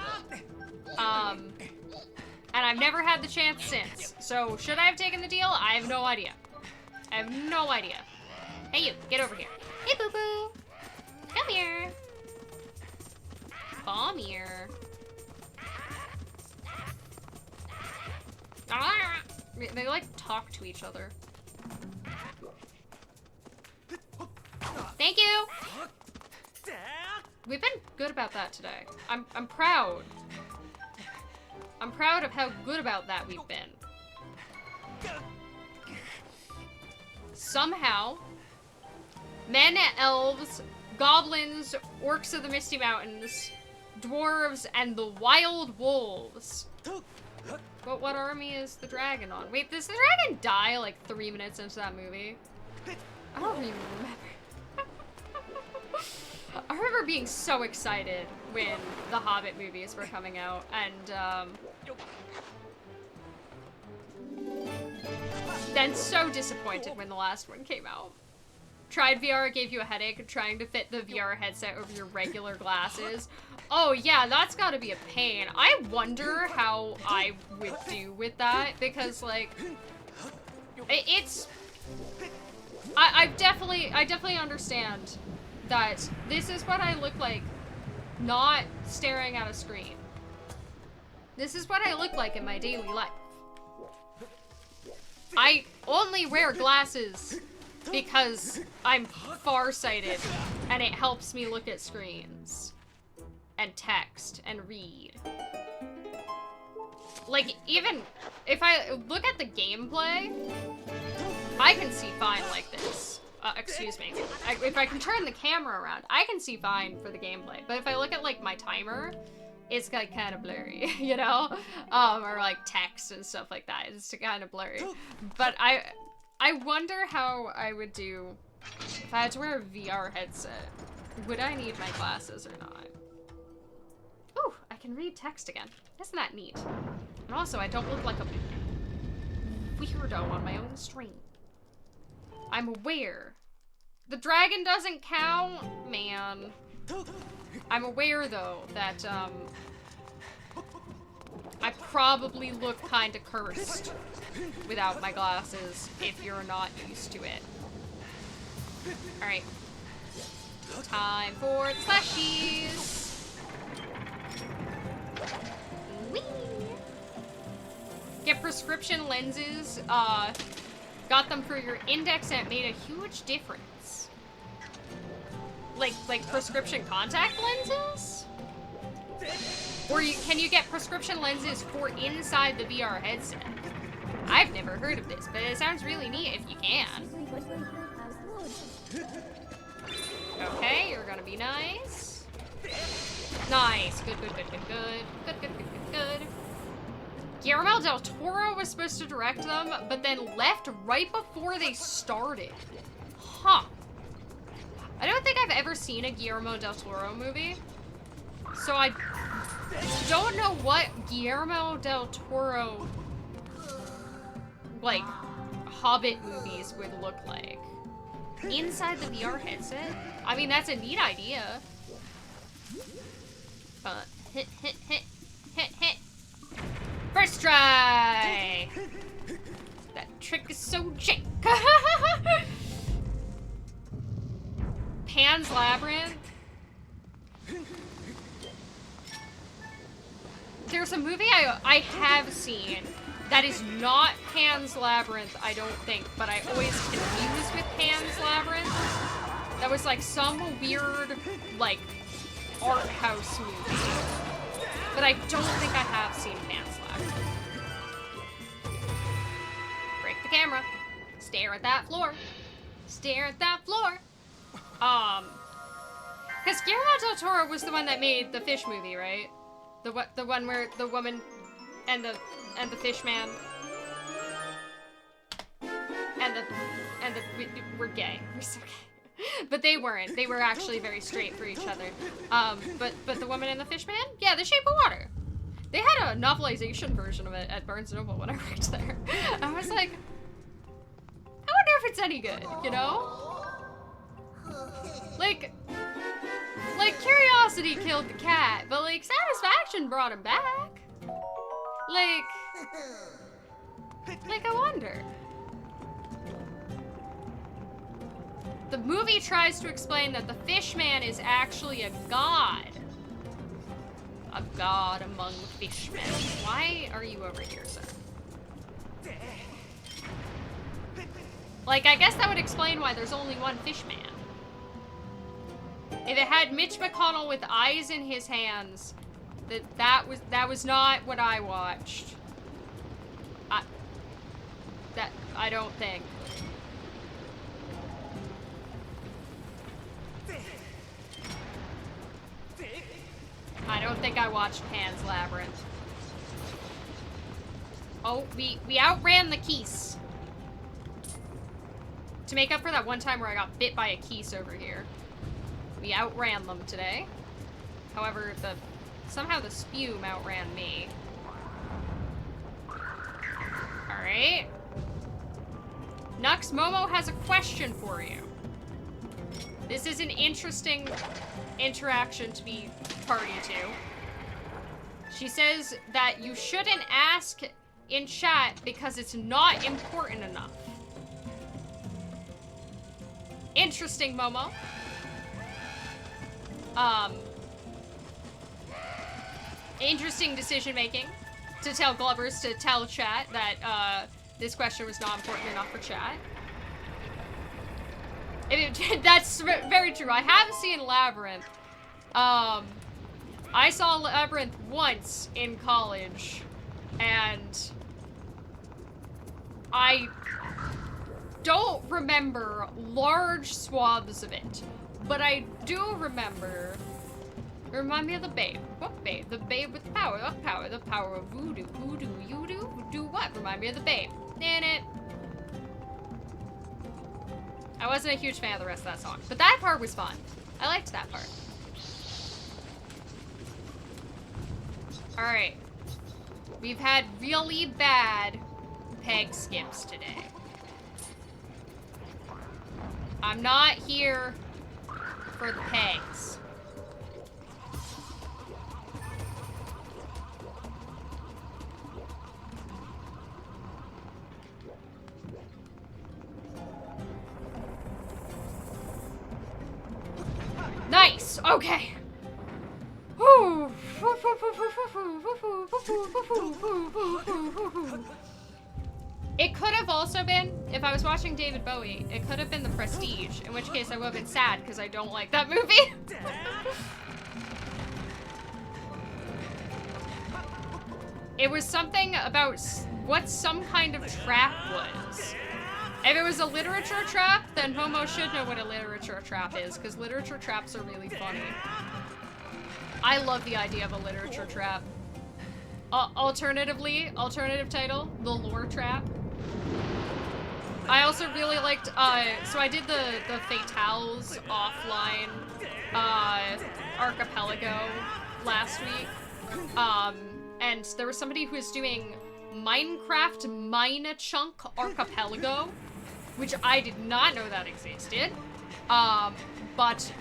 And I've never had the chance since. So, should I have taken the deal? I have no idea. I have no idea. Hey you, get over here. Hey boo boo. Come here. Come here. They like talk to each other. Thank you. We've been good about that today. I'm proud. I'm proud of how good about that we've been. Somehow, men, elves, goblins, orcs of the Misty Mountains, dwarves, and the wild wolves. But what army is the dragon on? Wait, does the dragon die like 3 minutes into that movie? I don't even remember. I remember being so excited when the Hobbit movies were coming out, and then so disappointed when the last one came out. Tried VR, it gave you a headache trying to fit the VR headset over your regular glasses. Oh yeah, that's gotta be a pain. I wonder how I would do with that, because like, I definitely understand that this is what I look like not staring at a screen. This is what I look like in my daily life. I only wear glasses because I'm farsighted and it helps me look at screens and text and read. Like, even if I look at the gameplay, I can see fine like this. Excuse me. If I can turn the camera around, I can see fine for the gameplay. But if I look at, like, my timer, it's, like, kind of blurry, you know? Or, like, text and stuff like that. It's kind of blurry. But I wonder how I would do if I had to wear a VR headset. Would I need my glasses or not? Ooh, I can read text again. Isn't that neat? And also, I don't look like a weirdo on my own stream. I'm aware. The dragon doesn't count? Man. I'm aware, though, that, I probably look kinda cursed without my glasses if you're not used to it. Alright. Time for the slashies! Whee! get prescription lenses, got them for your index, and it made a huge difference. Like prescription contact lenses? Or can you get prescription lenses for inside the VR headset? I've never heard of this, but it sounds really neat if you can. Okay, you're gonna be nice. Nice. Good, good, good, good, good. Good, good, good, good, good. Guillermo del Toro was supposed to direct them, but then left right before they started. Huh. I don't think I've ever seen a Guillermo del Toro movie. So I don't know what Guillermo del Toro, like, Hobbit movies would look like. Inside the VR headset? I mean, that's a neat idea. Hit, hit, hit, hit, hit. First try! That trick is so jank. Pan's Labyrinth. There's a movie I have seen that is not Pan's Labyrinth, I don't think, but I always confuse with Pan's Labyrinth. That was like some weird, like, art house movie. But I don't think I have seen Pan's Labyrinth. Break the camera. Stare at that floor. Stare at that floor. Because Guillermo del Toro was the one that made the fish movie, right? The one where the woman and the fish man and the were gay. We're so gay. But they weren't. They were actually very straight for each other. But the woman and the fish man? Yeah, The Shape of Water. They had a novelization version of it at Barnes & Noble when I worked there. I was like, I wonder if it's any good, you know? Like curiosity killed the cat, but like satisfaction brought him back. Like I wonder. The movie tries to explain that the fish man is actually a god. A god among fishmen. Why are you over here, sir? Like, I guess that would explain why there's only one fish man. If it had Mitch McConnell with eyes in his hands, that was not what I watched. I don't think. I don't think I watched Pan's Labyrinth. Oh, we outran the Keese. To make up for that one time where I got bit by a Keese over here. We outran them today. However, somehow the spume outran me. Alright. Nux Momo has a question for you. This is an interesting interaction to be party to. She says that you shouldn't ask in chat because it's not important enough. Interesting, Momo. Interesting decision making to tell Glubbers to tell chat that this question was not important enough for chat. That's very true. I have seen Labyrinth. I saw Labyrinth once in college, and I don't remember large swaths of it, but I do remember. Remind me of the babe. What babe? The babe with the power. What power? The power of voodoo. Voodoo. You do? Do what? Remind me of the babe. Damn it. I wasn't a huge fan of the rest of that song, but that part was fun. I liked that part. Alright. We've had really bad peg skips today. I'm not here for the pegs. Nice! Okay. It could have also been, if I was watching David Bowie, it could have been The Prestige, in which case I would have been sad because I don't like that movie. It was something about what some kind of trap was. If it was a literature trap, then Momo should know what a literature trap is, because literature traps are really funny. I love the idea of a literature trap. Alternatively, alternative title, The Lore Trap. I also really liked, so I did the Fatales offline, archipelago last week. And there was somebody who was doing Minecraft Mine-a-Chunk Archipelago, which I did not know that existed. But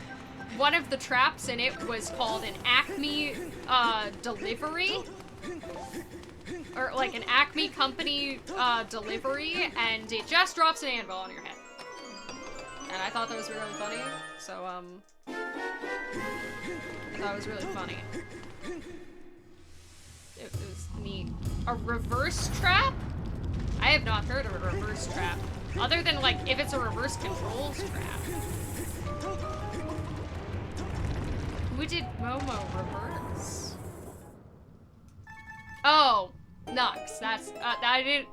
one of the traps in it was called an Acme delivery. Or like an Acme company delivery, and it just drops an anvil on your head. And I thought that was really funny, so I thought it was really funny. It was neat. A reverse trap? I have not heard of a reverse trap. Other than, like, if it's a reverse controls trap. Who did Momo reverse? Oh, Nux. That's, I didn't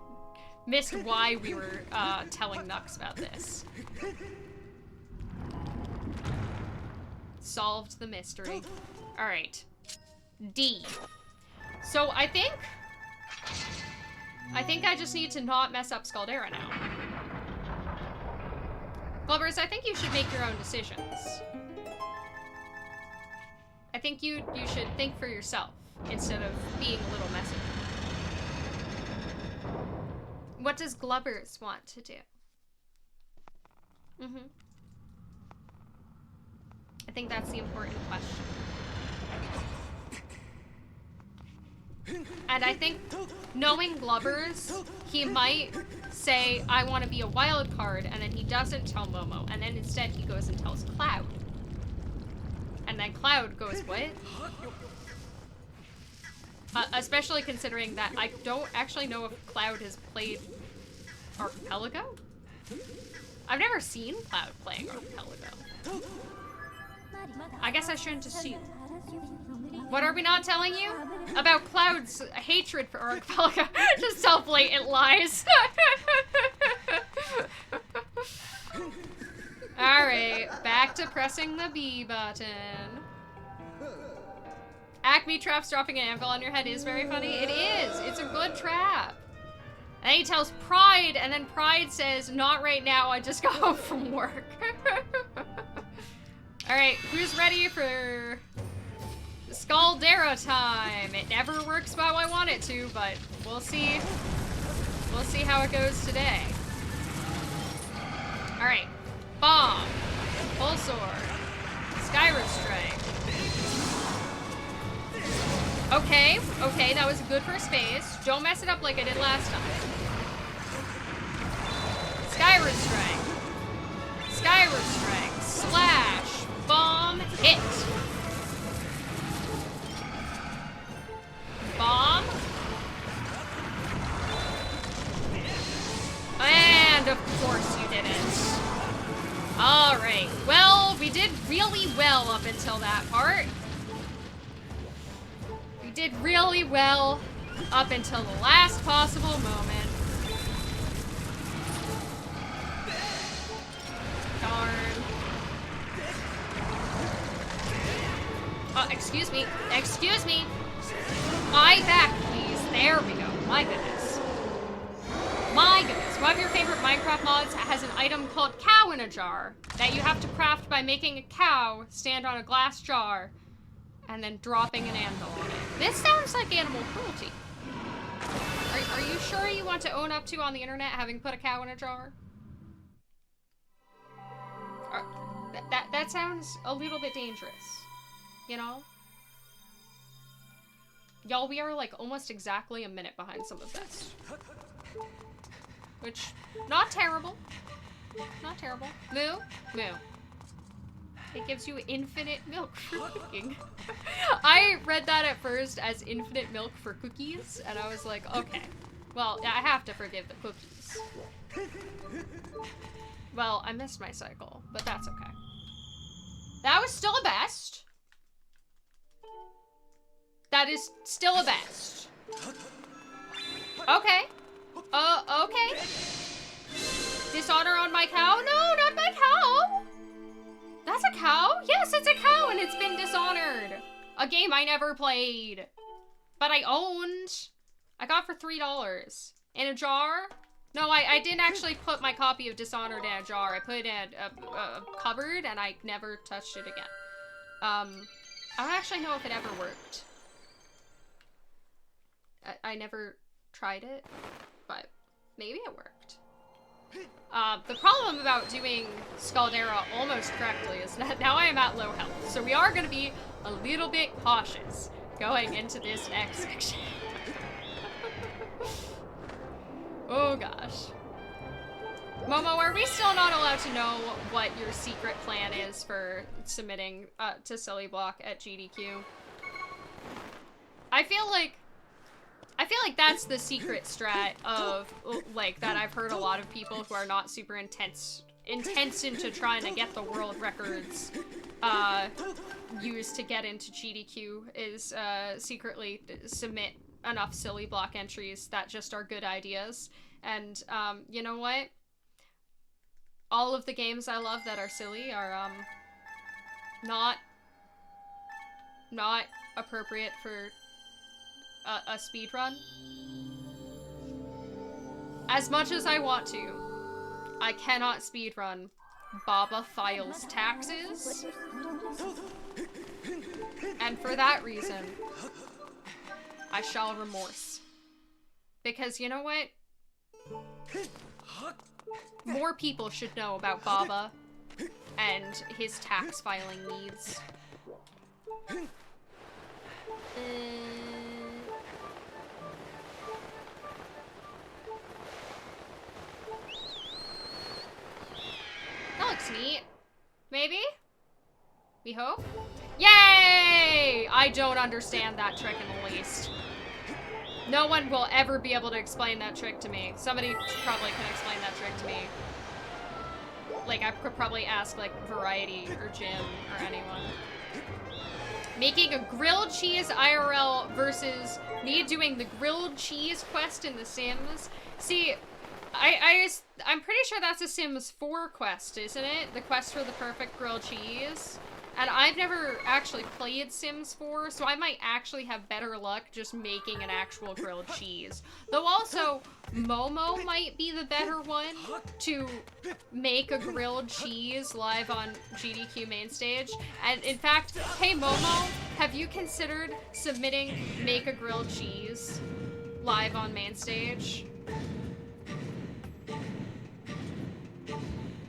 missed why we were, telling Nux about this. Solved the mystery. Alright. D. So I think I just need to not mess up Scaldera now. Glubbers, I think you should make your own decisions. I think you should think for yourself instead of being a little messy. What does Glubbers want to do? I think that's the important question. And I think, knowing Glubbers, he might say, I want to be a wild card, and then he doesn't tell Momo, and then instead he goes and tells Cloud. And then Cloud goes, what? Especially considering that I don't actually know if Cloud has played Archipelago? I've never seen Cloud playing Archipelago. I guess I shouldn't assume. What are we not telling you? About Cloud's hatred for Archipelago. Just tell blatant lies. Alright, back to pressing the B button. Acme traps dropping an anvil on your head is very funny. It is. It's a good trap. And then he tells Pride, and then Pride says, not right now, I just got home from work. Alright, who's ready for Scaldera time? It never works how I want it to, but we'll see. We'll see how it goes today. Alright. Bomb. Full sword. Skyward strike. Okay, okay, that was a good first phase. Don't mess it up like I did last time. Skyward strike. Skyward strike. Slash. Bomb. Hit. Bomb. And of course you didn't. Alright, well, we did really well up until that part. We did really well up until the last possible moment. Darn. Excuse me. Excuse me. Eye back, please. There we go. My goodness. My goodness. One of your favorite Minecraft mods has an item called Cow in a Jar that you have to craft by making a cow stand on a glass jar and then dropping an anvil on it. This sounds like animal cruelty. Are you sure you want to own up to on the internet having put a cow in a jar? That sounds a little bit dangerous, you know? Y'all, we are like almost exactly a minute behind some of this. Which, not terrible. Not terrible. Moo? Moo. It gives you infinite milk for cooking. I read that at first as infinite milk for cookies, and I was like, okay. Well, I have to forgive the cookies. Well, I missed my cycle, but that's okay. That was still a best. That is still a best. Okay. Okay. Dishonor on my cow? No, not my cow. That's a cow? Yes, it's a cow and it's been dishonored. A game I never played. But I owned. I got for $3. In a jar? No, I didn't actually put my copy of Dishonored in a jar. I put it in a cupboard and I never touched it again. I don't actually know if it ever worked. I never tried it, but maybe it worked. The problem about doing Scaldera almost correctly is that now I am at low health, so we are going to be a little bit cautious going into this next section. Oh gosh. Momo, are we still not allowed to know what your secret plan is for submitting to Silly Block at GDQ? I feel like that's the secret strat of, like, that I've heard a lot of people who are not super intense into trying to get the world records use to get into GDQ is secretly submit enough Silly Block entries that just are good ideas. And you know what? All of the games I love that are silly are not appropriate for a speed run. As much as I want to, I cannot speed run Baba Files Taxes. And for that reason, I shall remorse. Because you know what? More people should know about Baba and his tax filing needs. That looks neat. Maybe? We hope? Yay! I don't understand that trick in the least. No one will ever be able to explain that trick to me. Somebody probably can explain that trick to me. Like, I could probably ask, like, Variety or Jim or anyone. Making a grilled cheese IRL versus me doing the grilled cheese quest in The Sims. See, I'm pretty sure that's a Sims 4 quest, isn't it? The quest for the perfect grilled cheese. And I've never actually played Sims 4, so I might actually have better luck just making an actual grilled cheese. Though also, Momo might be the better one to make a grilled cheese live on GDQ main stage. And in fact, hey Momo, have you considered submitting Make a Grilled Cheese live on main stage?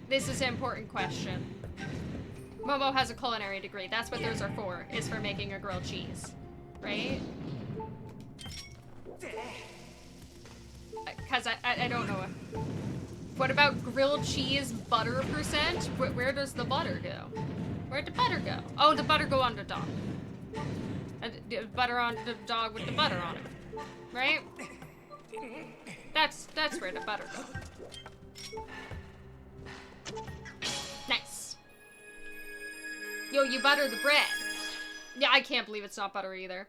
This is an important question. Momo has a culinary degree. That's what those are for, is for making a grilled cheese. Right? Because I don't know. What about grilled cheese butter percent? Where does the butter go? Where'd the butter go? Oh, the butter go on the dog. Butter on the dog with the butter on it. Right? That's where the butter goes. Nice. Yo, you butter the bread. Yeah, I can't believe it's not butter either.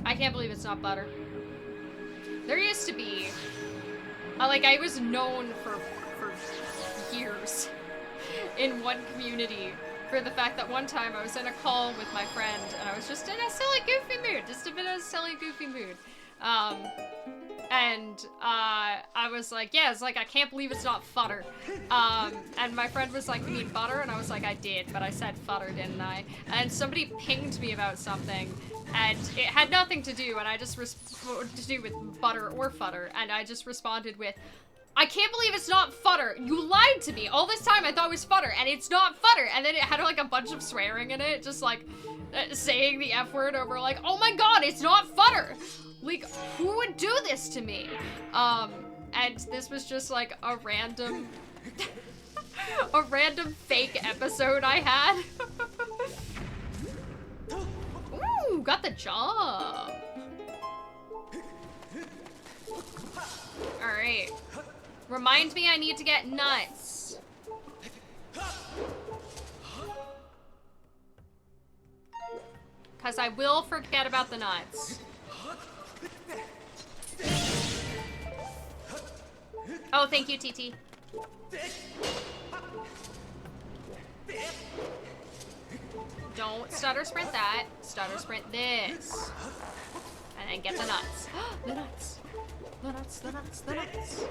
I can't believe it's not butter. There used to be, like, I was known for years in one community for the fact that one time I was in a call with my friend and I was just in a silly, goofy mood. Just a bit of a silly, goofy mood. And I was like, yeah, it's like, I can't believe it's not futter. And my friend was like, you mean butter? And I was like, I did, but I said futter, didn't I? And somebody pinged me about something, and it had nothing to do, and I just to do with butter or futter, and I just responded with, I can't believe it's not futter. You lied to me. All this time I thought it was futter, and it's not futter. And then it had like a bunch of swearing in it, just like saying the F word over like, oh my god, it's not futter. Like, who would do this to me? And this was just like a random, a random fake episode I had. Ooh, got the job. Remind me I need to get nuts. Because I will forget about the nuts. Oh, thank you, TT. Don't stutter sprint that. Stutter sprint this. And then get the nuts. The nuts. The nuts, the nuts, the nuts.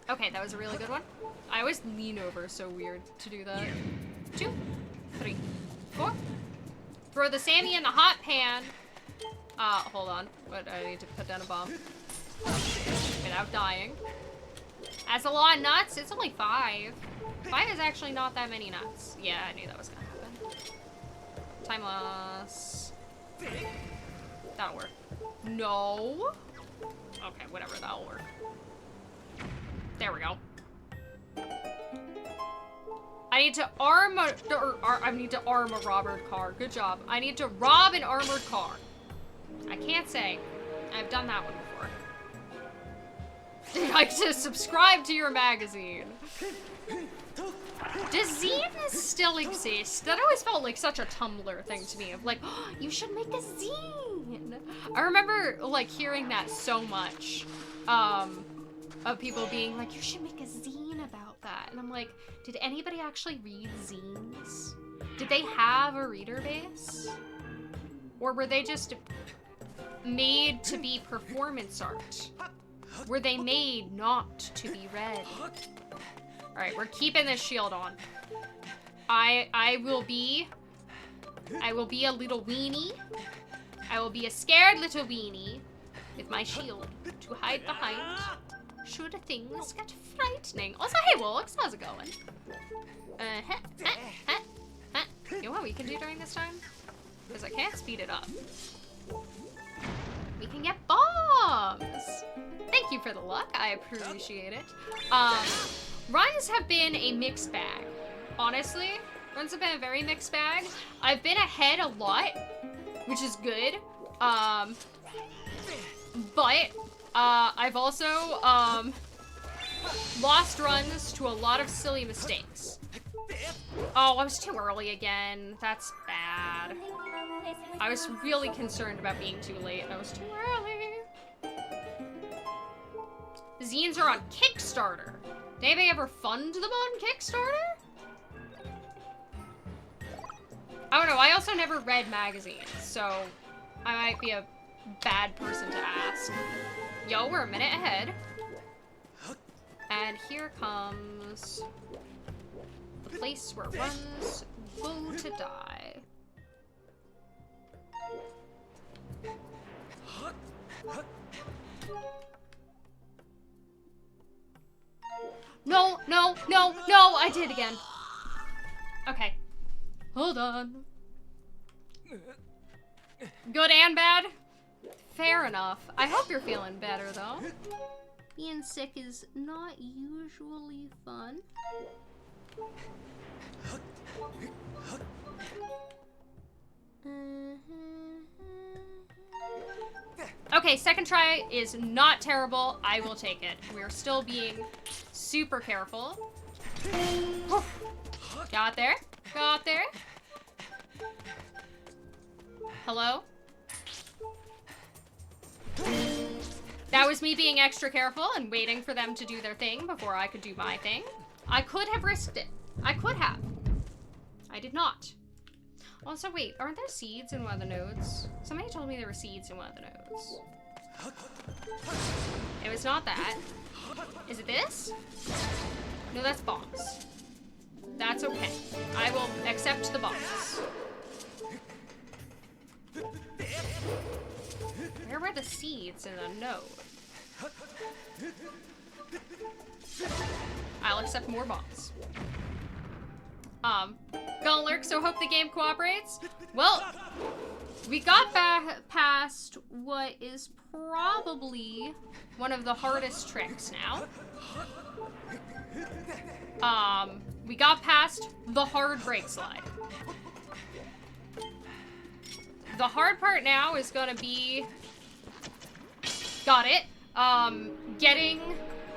Okay, that was a really good one. I always lean over, so weird to do that. 2, 3, 4. Throw the in the hot pan. Hold on. But I need to put down a bomb. Without dying. As a lot of nuts, it's only 5. 5 is actually not that many nuts. Yeah, I knew that was gonna happen. Time loss. That'll work. No. Okay, whatever, that'll work. There we go. I need to arm a robbed car. Good job. I need to rob an armored car. I can't say I've done that one before. Like to subscribe to your magazine. Does zine still exist? That always felt like such a Tumblr thing to me of like, oh, you should make a zine. I remember like hearing that so much. Of people being like, you should make a zine about that. And I'm like, did anybody actually read zines? Did they have a reader base? Or were they just made to be performance art? Were they made not to be read? All right, we're keeping this shield on. I will be a little weenie. I will be a scared little weenie with my shield to hide behind. Should things get frightening? Also, hey Wolix, how's it going? You know what we can do during this time? Because I can't speed it up. We can get bombs! Thank you for the luck, I appreciate it. Runs have been a mixed bag. Honestly, runs have been a very mixed bag. I've been ahead a lot, which is good. But I've also lost runs to a lot of silly mistakes. Oh, I was too early again. That's bad. I was really concerned about being too late. I was too early. Zines are on Kickstarter. Did anybody ever fund them on Kickstarter? I don't know. I also never read magazines, so I might be a bad person to ask. Yo, we're a minute ahead. And here comes the place where runs go to die. No, no, no, no, I did again. Okay. Hold on. Good and bad? Fair enough. I hope you're feeling better, though. Being sick is not usually fun. Okay, second try is not terrible. I will take it. We're still being super careful. Got there. Got there. Hello? That was me being extra careful and waiting for them to do their thing before I could do my thing. I could have risked it. I could have. I did not. Also, wait, aren't there seeds in one of the nodes? Somebody told me there were seeds in one of the nodes. It was not that. Is it this? No, that's bombs. That's okay. I will accept the bombs. Where were the seeds in the node? I'll accept more bombs. Gonna lurk, so hope the game cooperates. Well, we got back past what is probably one of the hardest tricks now. We got past the hard brake slide. The hard part now is gonna be Got it. Getting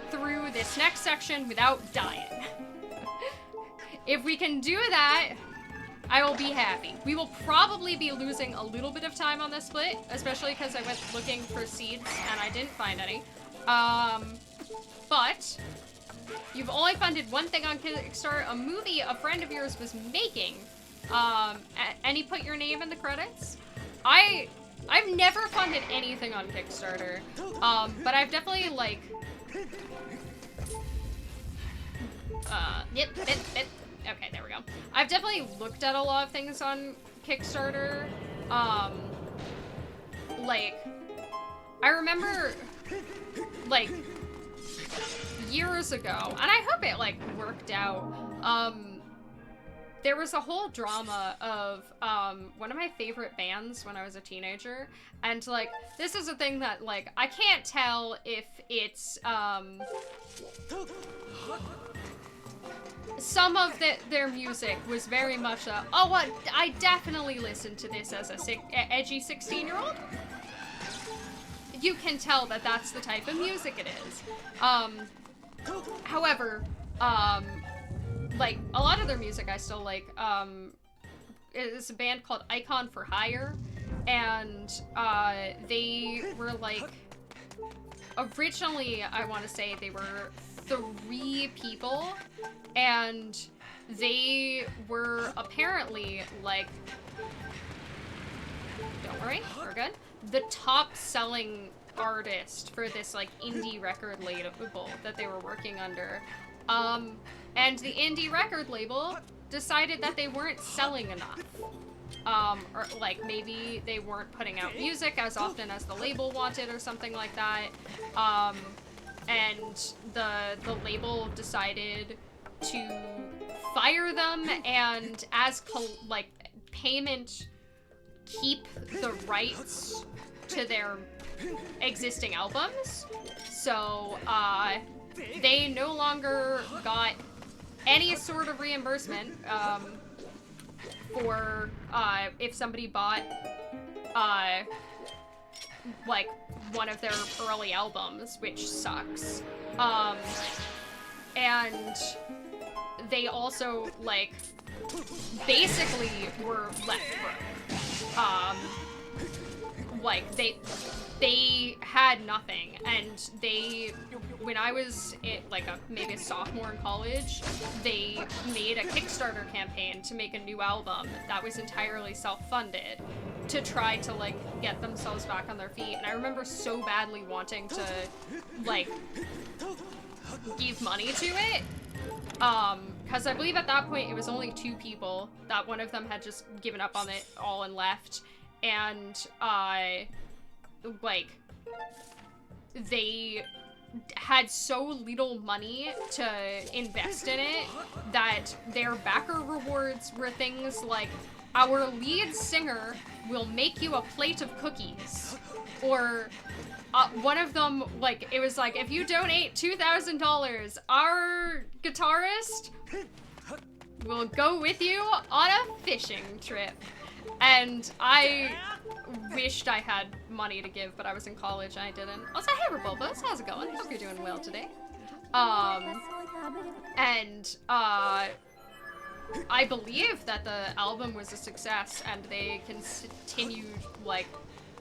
through this next section without dying. If we can do that, I will be happy. We will probably be losing a little bit of time on this split, especially because I went looking for seeds and I didn't find any. But you've only funded one thing on Kickstarter, a movie a friend of yours was making. And he put your name in the credits. I've never funded anything on Kickstarter, but I've definitely, like, okay, there we go. I've definitely looked at a lot of things on Kickstarter. Like, I remember, like, years ago, and I hope it, like, worked out, there was a whole drama of, one of my favorite bands when I was a teenager, and, like, this is a thing that, like, I can't tell if it's, some of their music was very much a, oh, what, I definitely listened to this as a edgy 16-year-old. You can tell that that's the type of music it is. However, like, a lot of their music I still like. It's a band called Icon for Hire, and they were, like, originally, I want to say they were 3 people, and they were apparently, like, don't worry, we're good, the top-selling artist for this, like, indie record label that they were working under. And the indie record label decided that they weren't selling enough. Or, like, maybe they weren't putting out music as often as the label wanted or something like that. And the label decided to fire them and as, like, payment, keep the rights to their existing albums. So, they no longer got any sort of reimbursement, for, if somebody bought, like, one of their early albums, which sucks. And they also, like, basically were left broke. Like, they had nothing, and they, when I was like maybe a sophomore in college, they made a Kickstarter campaign to make a new album that was entirely self-funded to try to, like, get themselves back on their feet. And I remember so badly wanting to, like, give money to it, because I believe at that point it was only 2 people, that one of them had just given up on it all and left, and like, they had so little money to invest in it that their backer rewards were things like, our lead singer will make you a plate of cookies, or one of them, like, it was like, if you donate $2,000, our guitarist will go with you on a fishing trip. And I wished I had money to give, but I was in college and I didn't. Also, hey Rebulbos, how's it going? Hope you're doing well today. And I believe that the album was a success and they continued, like,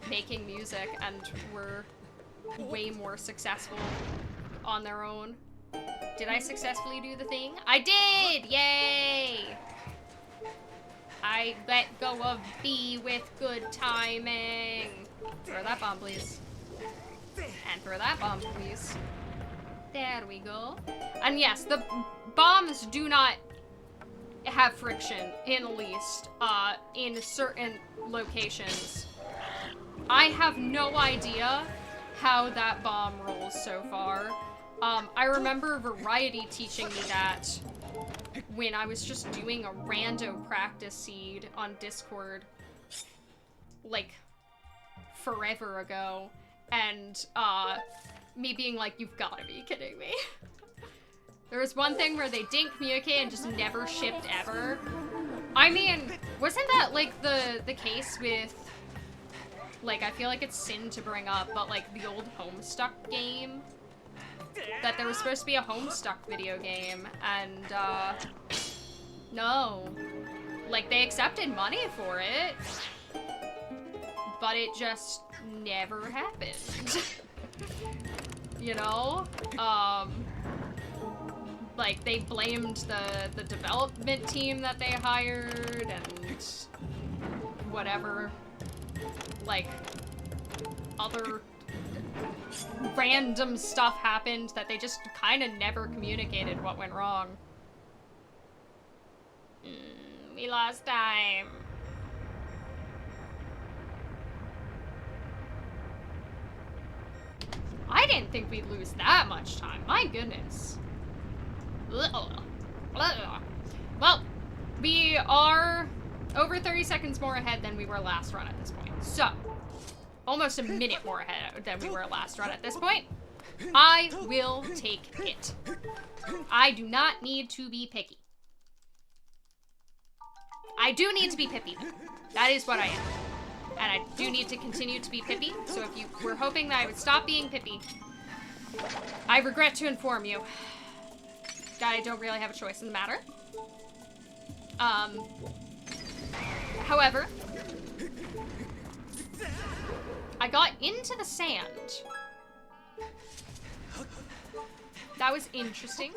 making music and were way more successful on their own. Did I successfully do the thing? I did! Yay! I let go of B with good timing. Throw that bomb, please. And throw that bomb, please. There we go. And yes, the bombs do not have friction in the least, in certain locations. I have no idea how that bomb rolls so far. I remember Variety teaching me that when I was just doing a rando practice seed on Discord, like, forever ago, and, me being like, you've gotta be kidding me. There was one thing where they didn't communicate and just never shipped ever. I mean, wasn't that, like, the case with, like, I feel like it's sin to bring up, but like the old Homestuck game, that there was supposed to be a Homestuck video game, and no, like they accepted money for it, but it just never happened. You know? Like they blamed the development team that they hired and whatever, like other random stuff happened that they just kind of never communicated what went wrong. We lost time. I didn't think we'd lose that much time. My goodness. Well, we are over 30 seconds more ahead than we were last run at this point. So, almost a minute more ahead than we were last run at this point. I will take it. I do not need to be picky. I do need to be pippy, though. That is what I am. And I do need to continue to be pippy, so if you were hoping that I would stop being pippy, I regret to inform you that I don't really have a choice in the matter. However, I got into the sand. That was interesting.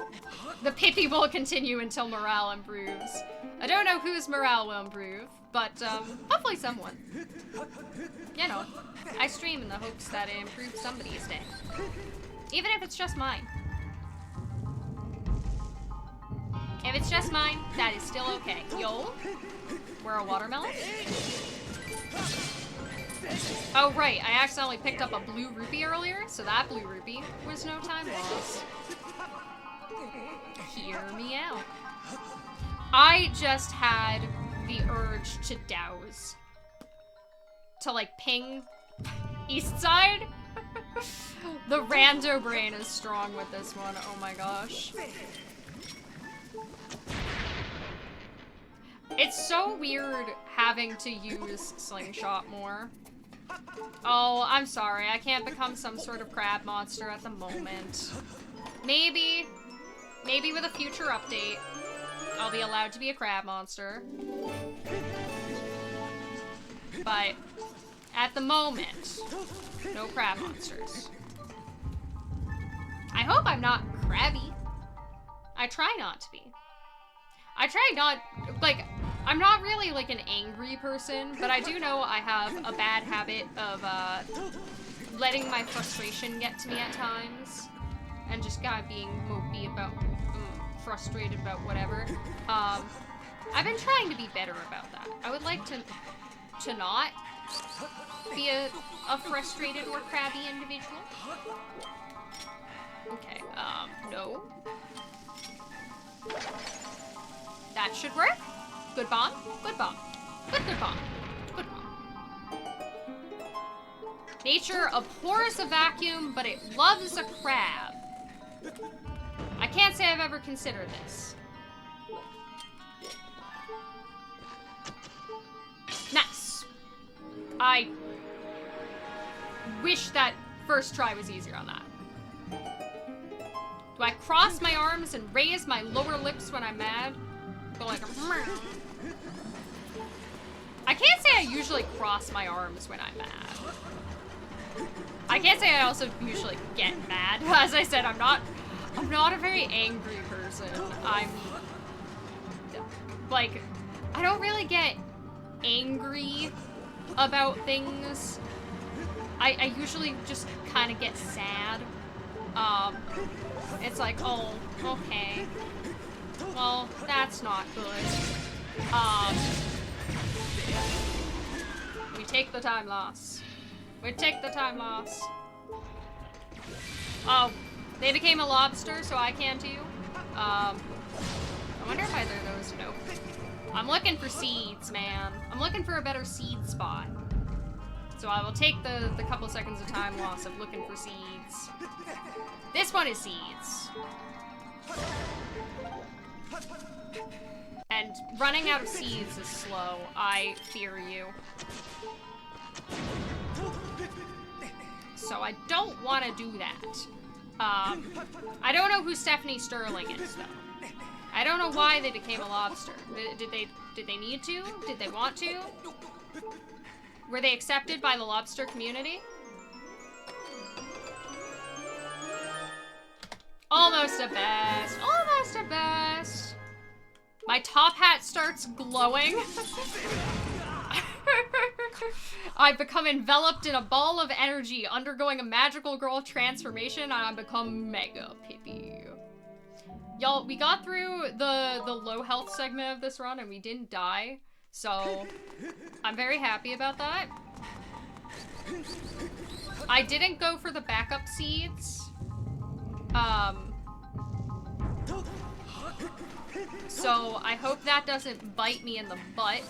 The pippy will continue until morale improves. I don't know whose morale will improve, but hopefully someone. You know, I stream in the hopes that it improves somebody's day. Even if it's just mine. If it's just mine, that is still okay. Yo, we're a watermelon? Oh right, I accidentally picked up a blue rupee earlier, so that blue rupee was no time loss. Hear me out. I just had the urge to douse. To like ping east side. The rando brain is strong with this one, oh my gosh. It's so weird having to use slingshot more. Oh, I'm sorry, I can't become some sort of crab monster at the moment. Maybe with a future update, I'll be allowed to be a crab monster. But at the moment, no crab monsters. I hope I'm not crabby. I try not to be. I try not, like, I'm not really like an angry person, but I do know I have a bad habit of letting my frustration get to me at times. And just kind of being mopey about, frustrated about whatever. I've been trying to be better about that. I would like to not be a frustrated or crabby individual. Okay, no. That should work. Good bomb, good bomb. Good bomb, good bomb. Nature abhors a vacuum, but it loves a crab. I can't say I've ever considered this. Nice. I wish that first try was easier on that. Do I cross my arms and raise my lower lips when I'm mad? Go like a... I can't say I usually cross my arms when I'm mad. I can't say I also usually get mad. As I said, I'm not a very angry person. I'm like, I don't really get angry about things. I usually just kind of get sad. It's like, oh, okay. Well, that's not good. We take the time loss. We take the time loss. Oh, they became a lobster, so I can too. I wonder if either of those, nope. I'm looking for seeds, man. I'm looking for a better seed spot. So I will take the couple seconds of time loss of looking for seeds. This one is seeds. And running out of seeds is slow. I fear you. so I don't want to do that. I don't know who Stephanie Sterling is, though. I don't know why they became a lobster. Did they need to? Did they want to? Were they accepted by the lobster community? Almost a best. Almost a best. My top hat starts glowing. I've become enveloped in a ball of energy, undergoing a magical girl transformation, and I've become mega pippy. Y'all, we got through the low health segment of this run and we didn't die, so I'm very happy about that. I didn't go for the backup seeds. So I hope that doesn't bite me in the butt.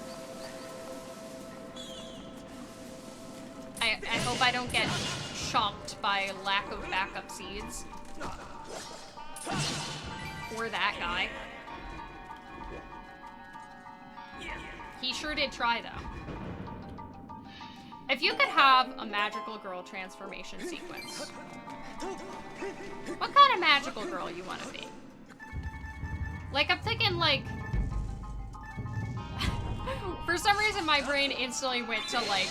I hope I don't get shocked by lack of backup seeds. Or that guy. He sure did try, though. If you could have a magical girl transformation sequence, what kind of magical girl you want to be? Like, I'm thinking, like... For some reason, my brain instantly went to, like,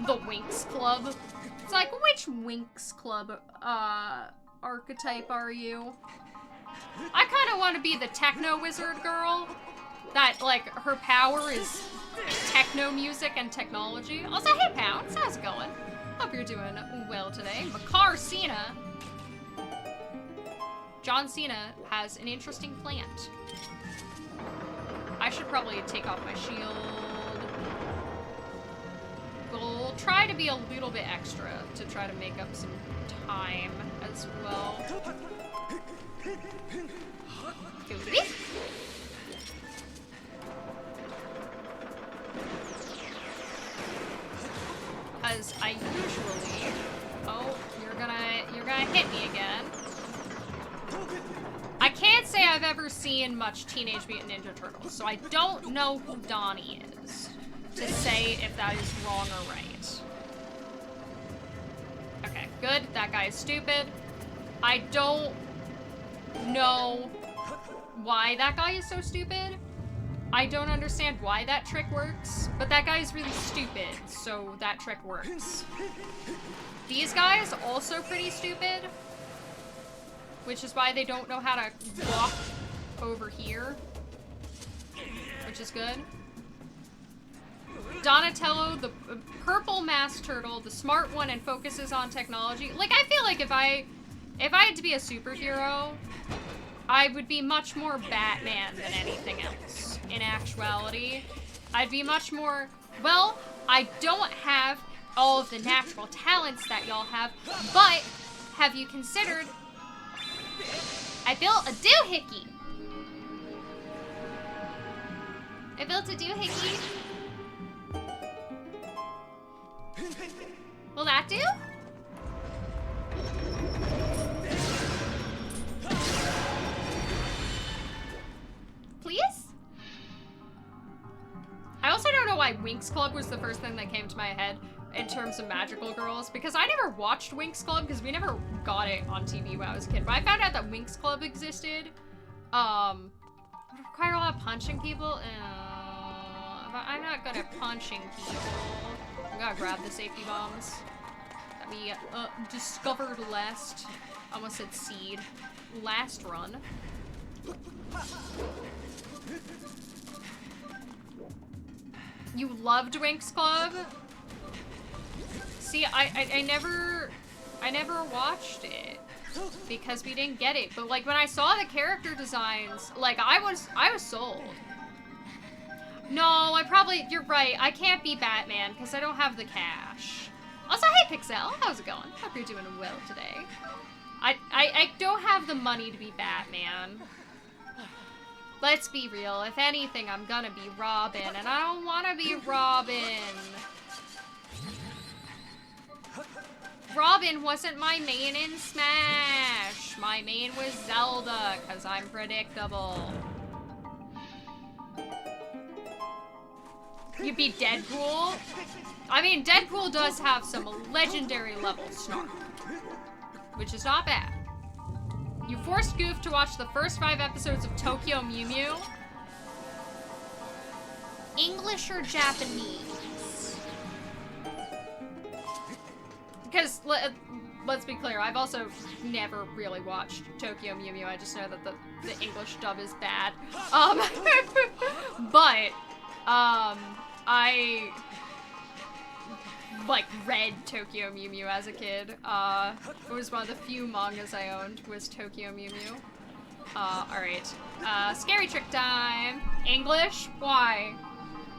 the Winx Club. It's like, which Winx Club, archetype are you? I kind of want to be the techno wizard girl. That, like, her power is techno music and technology. Also, hey, Pounds, how's it going? Hope you're doing well today. Makar Cena. John Cena has an interesting plant. I should probably take off my shield. We'll try to be a little bit extra to try to make up some time as well. As I usually... Oh, you're gonna hit me again. I can't say I've ever seen much Teenage Mutant Ninja Turtles, so I don't know who Donnie is to say if that is wrong or right. Okay, good. That guy is stupid. I don't know why that guy is so stupid. I don't understand why that trick works, but that guy is really stupid, so that trick works. These guys also pretty stupid, which is why they don't know how to walk over here, which is good. Donatello, the purple masked turtle, the smart one and focuses on technology. Like, I feel like if I had to be a superhero, I would be much more Batman than anything else. In actuality, I'd be much more, well, I don't have all of the natural talents that y'all have, but have you considered I built a doohickey? I built a doohickey. Will that do? Please? I also don't know why Winx Club was the first thing that came to my head in terms of magical girls, because I never watched Winx Club because we never got it on TV when I was a kid, but I found out that Winx Club existed. Would require a lot of punching people. I'm not good at punching people. I gotta grab the safety bombs that we discovered last. I almost said seed. Last run. You loved Winx Club? See, I never watched it because we didn't get it. But like when I saw the character designs, like I was sold. No, you're right. I can't be Batman because I don't have the cash. Also, hey Pixel, how's it going? Hope you're doing well today. I don't have the money to be Batman. Let's be real. If anything, I'm gonna be Robin, and I don't want to be Robin. Robin wasn't my main in Smash. My main was Zelda, because I'm predictable. You beat Deadpool. I mean, Deadpool does have some legendary level snark, which is not bad. You forced Goof to watch the first 5 episodes of Tokyo Mew Mew. English or Japanese? Because, let's be clear, I've also never really watched Tokyo Mew Mew. I just know that the English dub is bad. But, I, like, read Tokyo Mew Mew as a kid. It was one of the few mangas I owned, was Tokyo Mew Mew. Alright. Scary trick time. English? Why?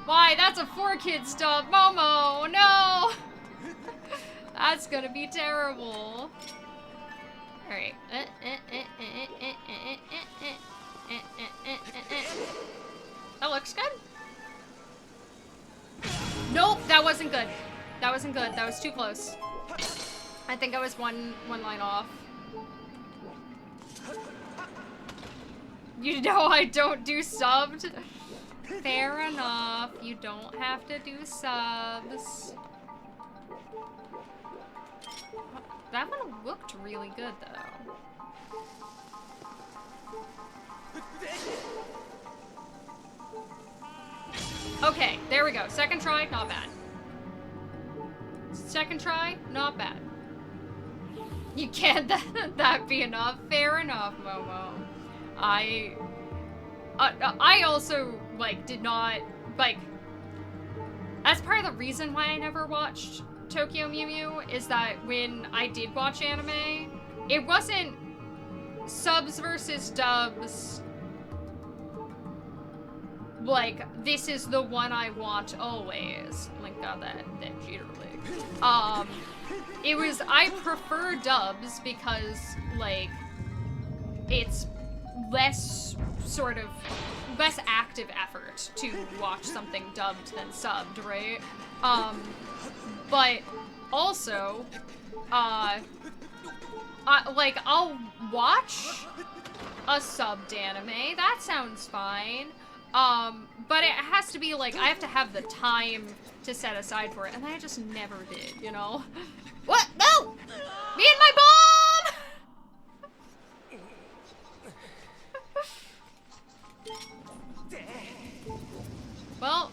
Why? That's a 4-kid dub. Momo, no! That's gonna be terrible. Alright. That looks good. Nope, that wasn't good. That wasn't good. That was too close. I think I was one line off. You know I don't do subbed. Fair enough. You don't have to do subs. That one looked really good, though. Okay, there we go. Second try, not bad. Second try, not bad. You can't that be enough? Fair enough, Momo. I also, like, did not, like, that's part of the reason why I never watched Tokyo Mew Mew, is that when I did watch anime, it wasn't subs versus dubs, like, this is the one I want always. Like, got that jitterbug. It was, I prefer dubs because, like, it's less sort of, less active effort to watch something dubbed than subbed, right? But also, like, I'll watch a subbed anime, that sounds fine. But it has to be, like, I have to have the time to set aside for it, and I just never did, you know? What? No! Me and my bomb! Well,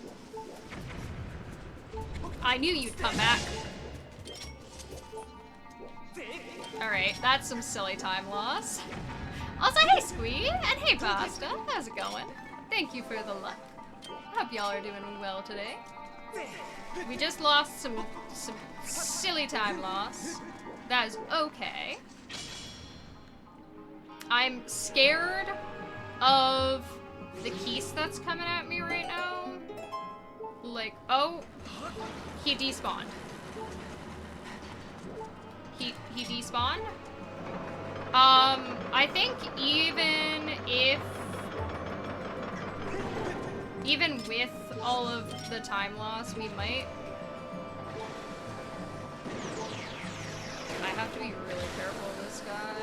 I knew you'd come back. Alright, that's some silly time loss. Also, hey Squee, and hey Pasta, how's it going? Thank you for the luck. Hope y'all are doing well today. We just lost some silly time loss. That is okay. I'm scared of the Keese that's coming at me right now. Like, oh, he despawned. He despawned? I think even with all of the time loss, we might... I have to be really careful of this guy.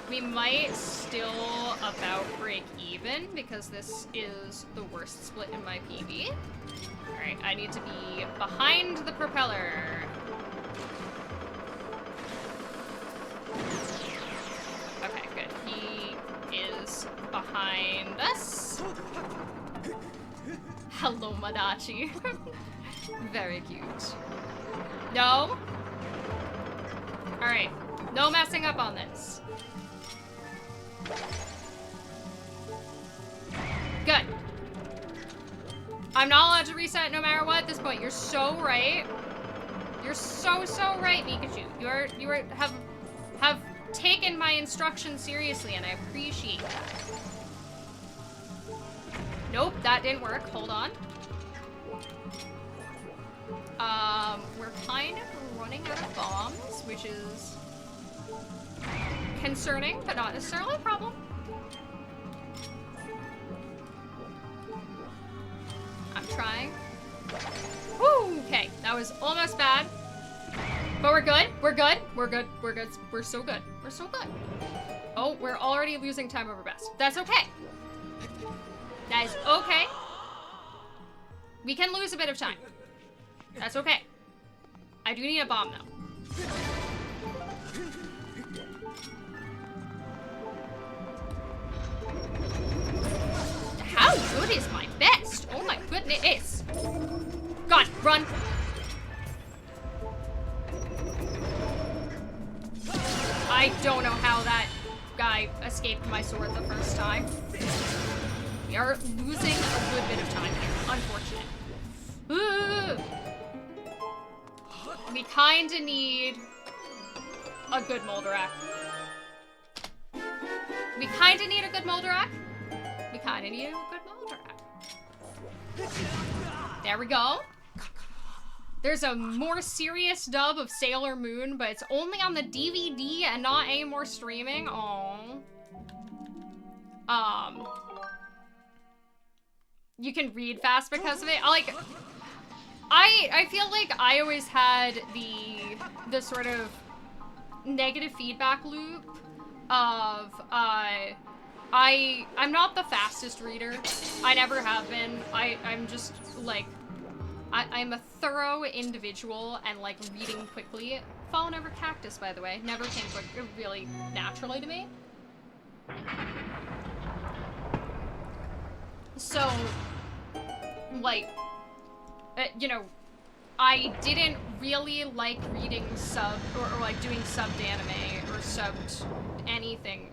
We might still about break even, because this is the worst split in my PB. Alright, I need to be behind the propeller. Okay, good. He is behind us. Hello, Madachi. Very cute. No? Alright. No messing up on this. Good. I'm not allowed to reset no matter what at this point. You're so right. You're so right, Pikachu. You have taken my instructions seriously, and I appreciate that. Nope, that didn't work. Hold on. We're kind of running out of bombs, which is concerning, but not necessarily a problem. I'm trying. Woo! Okay, that was almost bad. But we're good. We're good. We're good. We're good. We're so good. We're so good. Oh, we're already losing time over best. That's okay. That is okay. We can lose a bit of time. That's okay. I do need a bomb, though. How good is my vest? Oh my goodness. God, run. I don't know how that guy escaped my sword the first time. We are losing a good bit of time here. Unfortunate. We kinda need a good Moldarak. We kinda need a good Moldarak. We kinda need a good Moldarak. There we go. There's a more serious dub of Sailor Moon, but it's only on the DVD and not anymore streaming. Aww. You can read fast because of it. I feel like I always had the sort of negative feedback loop of I'm not the fastest reader. I never have been. I'm just like I'm a thorough individual and like reading quickly. Fallen over cactus, by the way, never came really naturally to me. So, like, you know, I didn't really like reading or like doing subbed anime or subbed anything,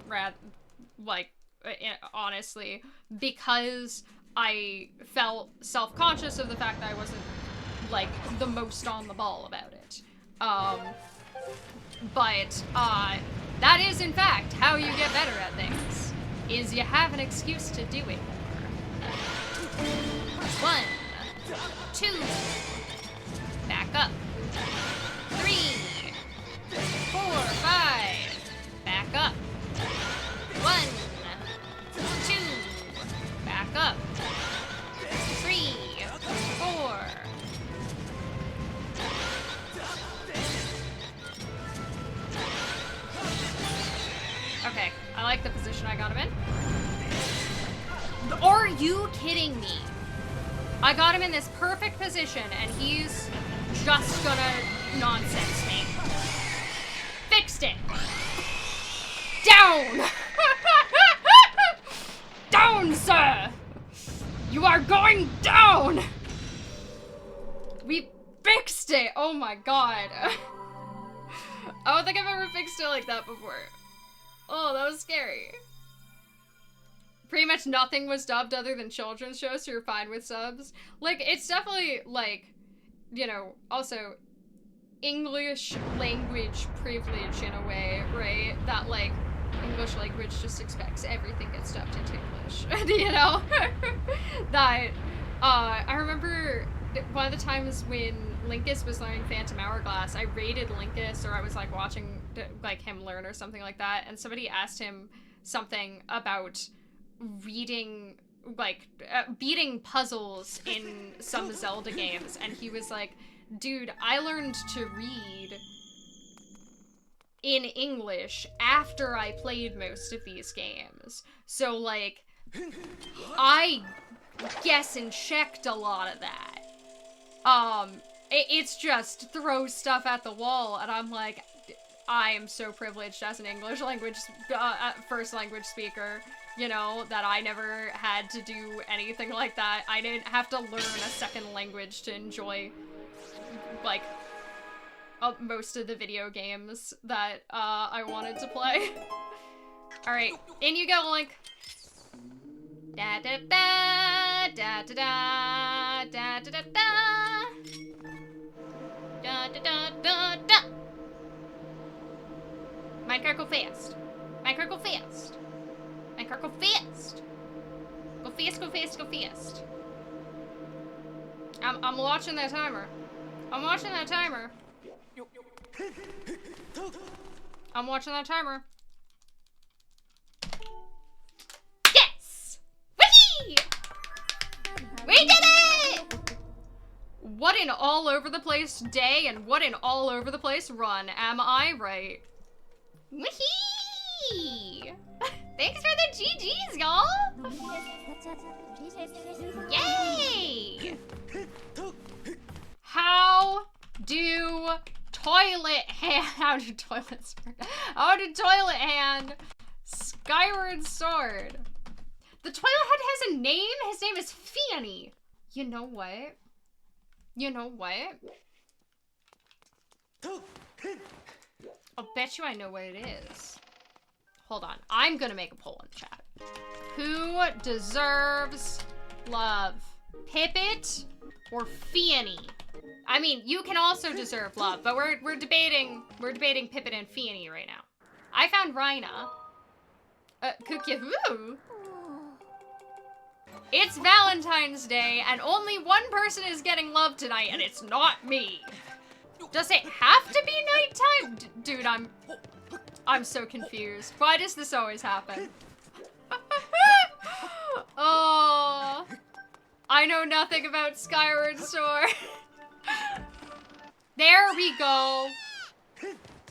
honestly, because I felt self-conscious of the fact that I wasn't, like, the most on the ball about it. But that is, in fact, how you get better at things, is you have an excuse to do it. 1, 2, back up. 3, 4, 5, back up. 1, 2, back up. 3, 4. Okay, I like the position I got him in. Are you kidding me? I got him in this perfect position and he's just gonna nonsense me. Fixed it. Down! Down, sir! You are going down! We fixed it! Oh my god. I don't think I've ever fixed it like that before. Oh, that was scary. Pretty much nothing was dubbed other than children's shows, so you're fine with subs. Like, it's definitely, like, you know, also English language privilege in a way, right? That, like, English language just expects everything gets dubbed into English, you know? That, I remember one of the times when Linkus was learning Phantom Hourglass, I rated Linkus, or I was, like, watching, like, him learn or something like that, and somebody asked him something about reading, like, beating puzzles in some Zelda games, and he was like, dude, I learned to read in English after I played most of these games. So, like, I guess and checked a lot of that. It's just throw stuff at the wall, and I'm like, I am so privileged as an English language, first language speaker, you know, that I never had to do anything like that. I didn't have to learn a second language to enjoy, like, most of the video games that I wanted to play. Alright, in you go, Link. Da da da da da da da da da da da da da da. Minecraft, go fast. Minecraft, go fast. Minecraft, go fast. Go fast, go fast, go fast. I'm watching that timer. I'm watching that timer. I'm watching that timer. Yes! Whee! We did it! What an all over the place day and what an all over the place run. Am I right? Whee! Thanks for the GGs, y'all! Yay! How do toilet hand... How do toilets work? How do toilet hand Skyward Sword? The toilet head has a name? His name is Fianny. You know what? You know what? I'll bet you I know what it is. Hold on. I'm gonna make a poll in the chat. Who deserves love? Pippet or Fianny? I mean, you can also deserve love, but we're debating Pippet and Fianny right now. I found Rhina. Kukyahoo. It's Valentine's Day, and only one person is getting love tonight, and it's not me. Does it have to be nighttime? Dude, I'm so confused. Why does this always happen? Oh, I know nothing about Skyward Sword. There we go.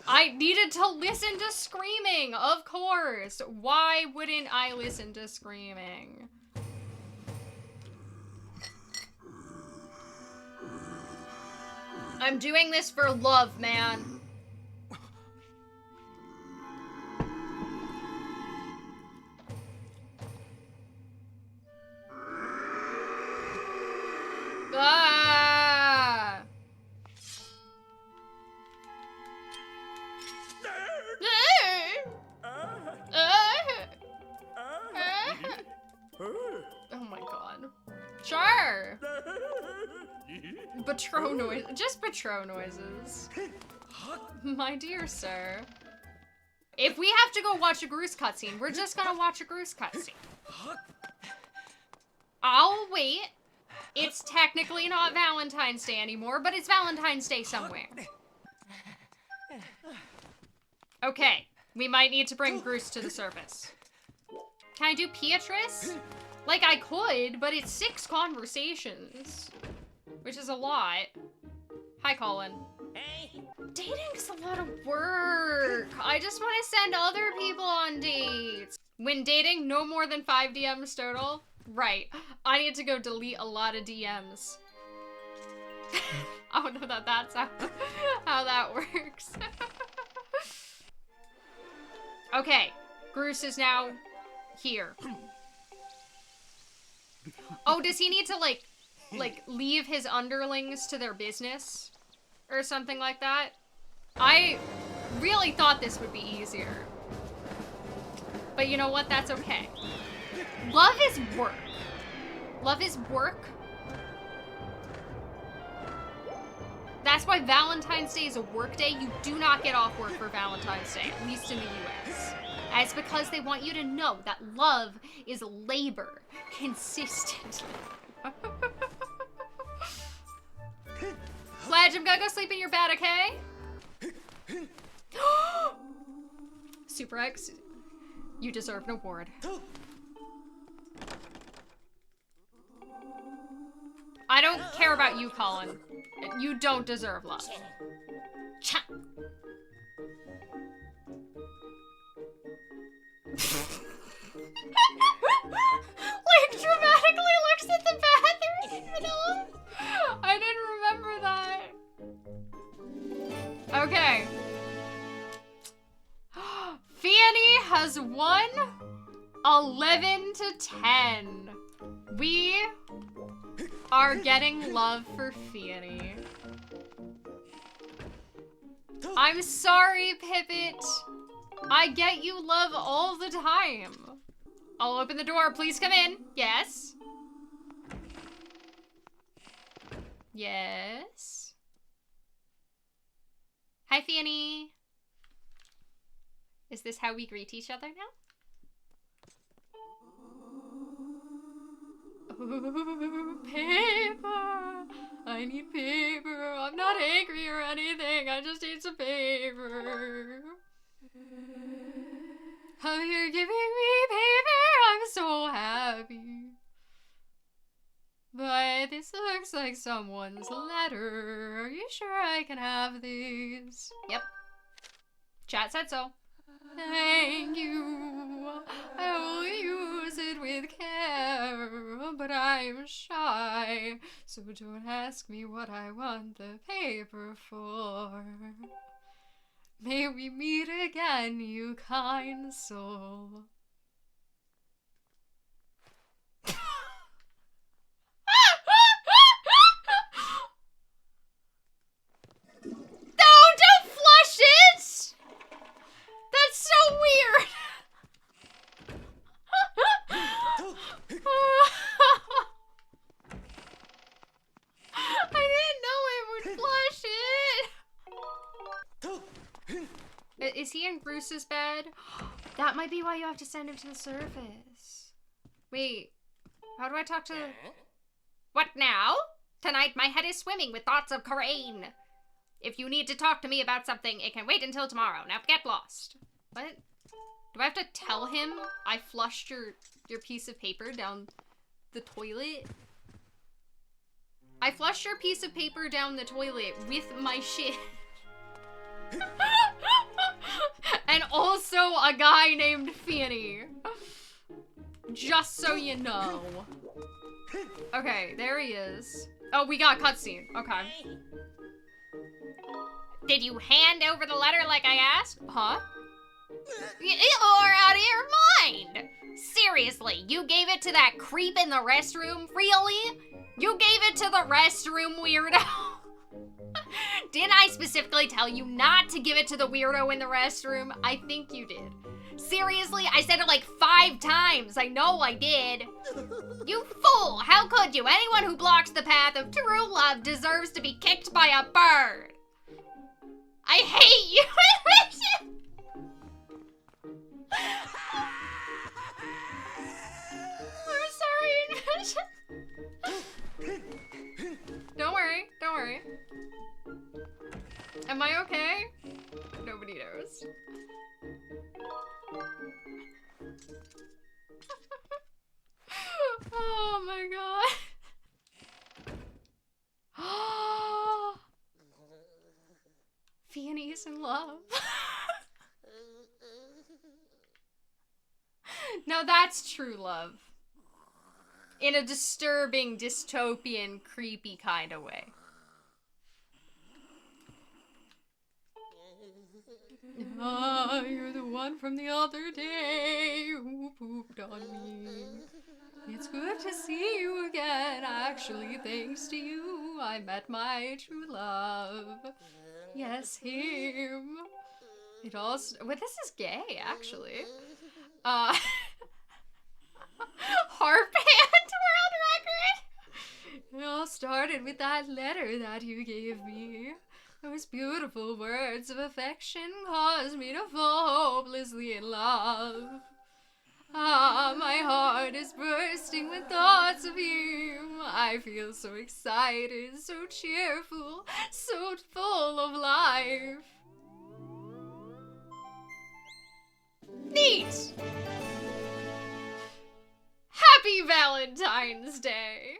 I needed to listen to screaming, of course. Why wouldn't I listen to screaming? I'm doing this for love, man. Ah! Oh my god. Sure. Betro noise. Just betro noises. My dear sir. If we have to go watch a Groose cutscene, we're just gonna watch a Groose cutscene. I'll wait. It's technically not Valentine's Day anymore, but it's Valentine's Day somewhere. Okay, we might need to bring Groose to the surface. Can I do Beatrice? Like, I could, but it's 6 conversations, which is a lot. Hi, Colin. Hey. Dating's a lot of work. I just want to send other people on dates. When dating, no more than 5 DMs total. Right. I need to go delete a lot of DMs. I don't know that that's how that works. Okay. Groose is now here. Oh, does he need to, like leave his underlings to their business? Or something like that? I really thought this would be easier. But you know what? That's okay. Love is work. Love is work. That's why Valentine's Day is a work day. You do not get off work for Valentine's Day, at least in the US. And it's because they want you to know that love is labor, consistently. Sledge, I'm gonna go sleep in your bed, okay? Super X, you deserve an award. I don't care about you, Colin. You don't deserve love. Cha. Like, dramatically looks at the bathroom. I didn't remember that. Okay. Fianny has won 11 to 10. We are getting love for Fianny. I'm sorry, Pippet. I get you love all the time. I'll open the door. Please come in. Yes. Yes. Hi, Fianny. Is this how we greet each other now? Ooh, paper. I need paper. I'm not angry or anything. I just need some paper. Oh, you're giving me paper. I'm so happy. But this looks like someone's letter. Are you sure I can have these? Yep. Chat said so. Thank you. I will use it with care. but I'm shy. So don't ask me what I want the paper for. May we meet again, you kind soul. No, don't flush it! That's so weird! I didn't know it would flush it! Is he in Bruce's bed? That might be why you have to send him to the surface. Wait, how do I talk to... What now? Tonight my head is swimming with thoughts of Coraine. If you need to talk to me about something, it can wait until tomorrow. Now get lost. What? Do I have to tell him I flushed your piece of paper down the toilet? I flushed your piece of paper down the toilet with my shit. And also a guy named Fanny. Just so you know. Okay, there he is. Oh, we got a cutscene. Okay. Did you hand over the letter like I asked? Huh? You're out of your mind! Seriously, you gave it to that creep in the restroom? Really? You gave it to the restroom, weirdo? Didn't I specifically tell you not to give it to the weirdo in the restroom? I think you did. Seriously, I said it like 5 times. I know I did. You fool! How could you? Anyone who blocks the path of true love deserves to be kicked by a bird. I hate you! I'm sorry. Don't worry, don't worry. Am I okay? Nobody knows. Oh my god. Fanny's in love. Now that's true love. In a disturbing, dystopian, creepy kind of way. Ah, you're the one from the other day who pooped on me. It's good to see you again. Actually, thanks to you, I met my true love. Yes, him. It all... Well, this is gay, actually. Harp hand world record. It all started with that letter that you gave me. Those beautiful words of affection caused me to fall hopelessly in love. Ah, my heart is bursting with thoughts of you. I feel so excited, so cheerful, so full of life. Neat! Happy Valentine's Day!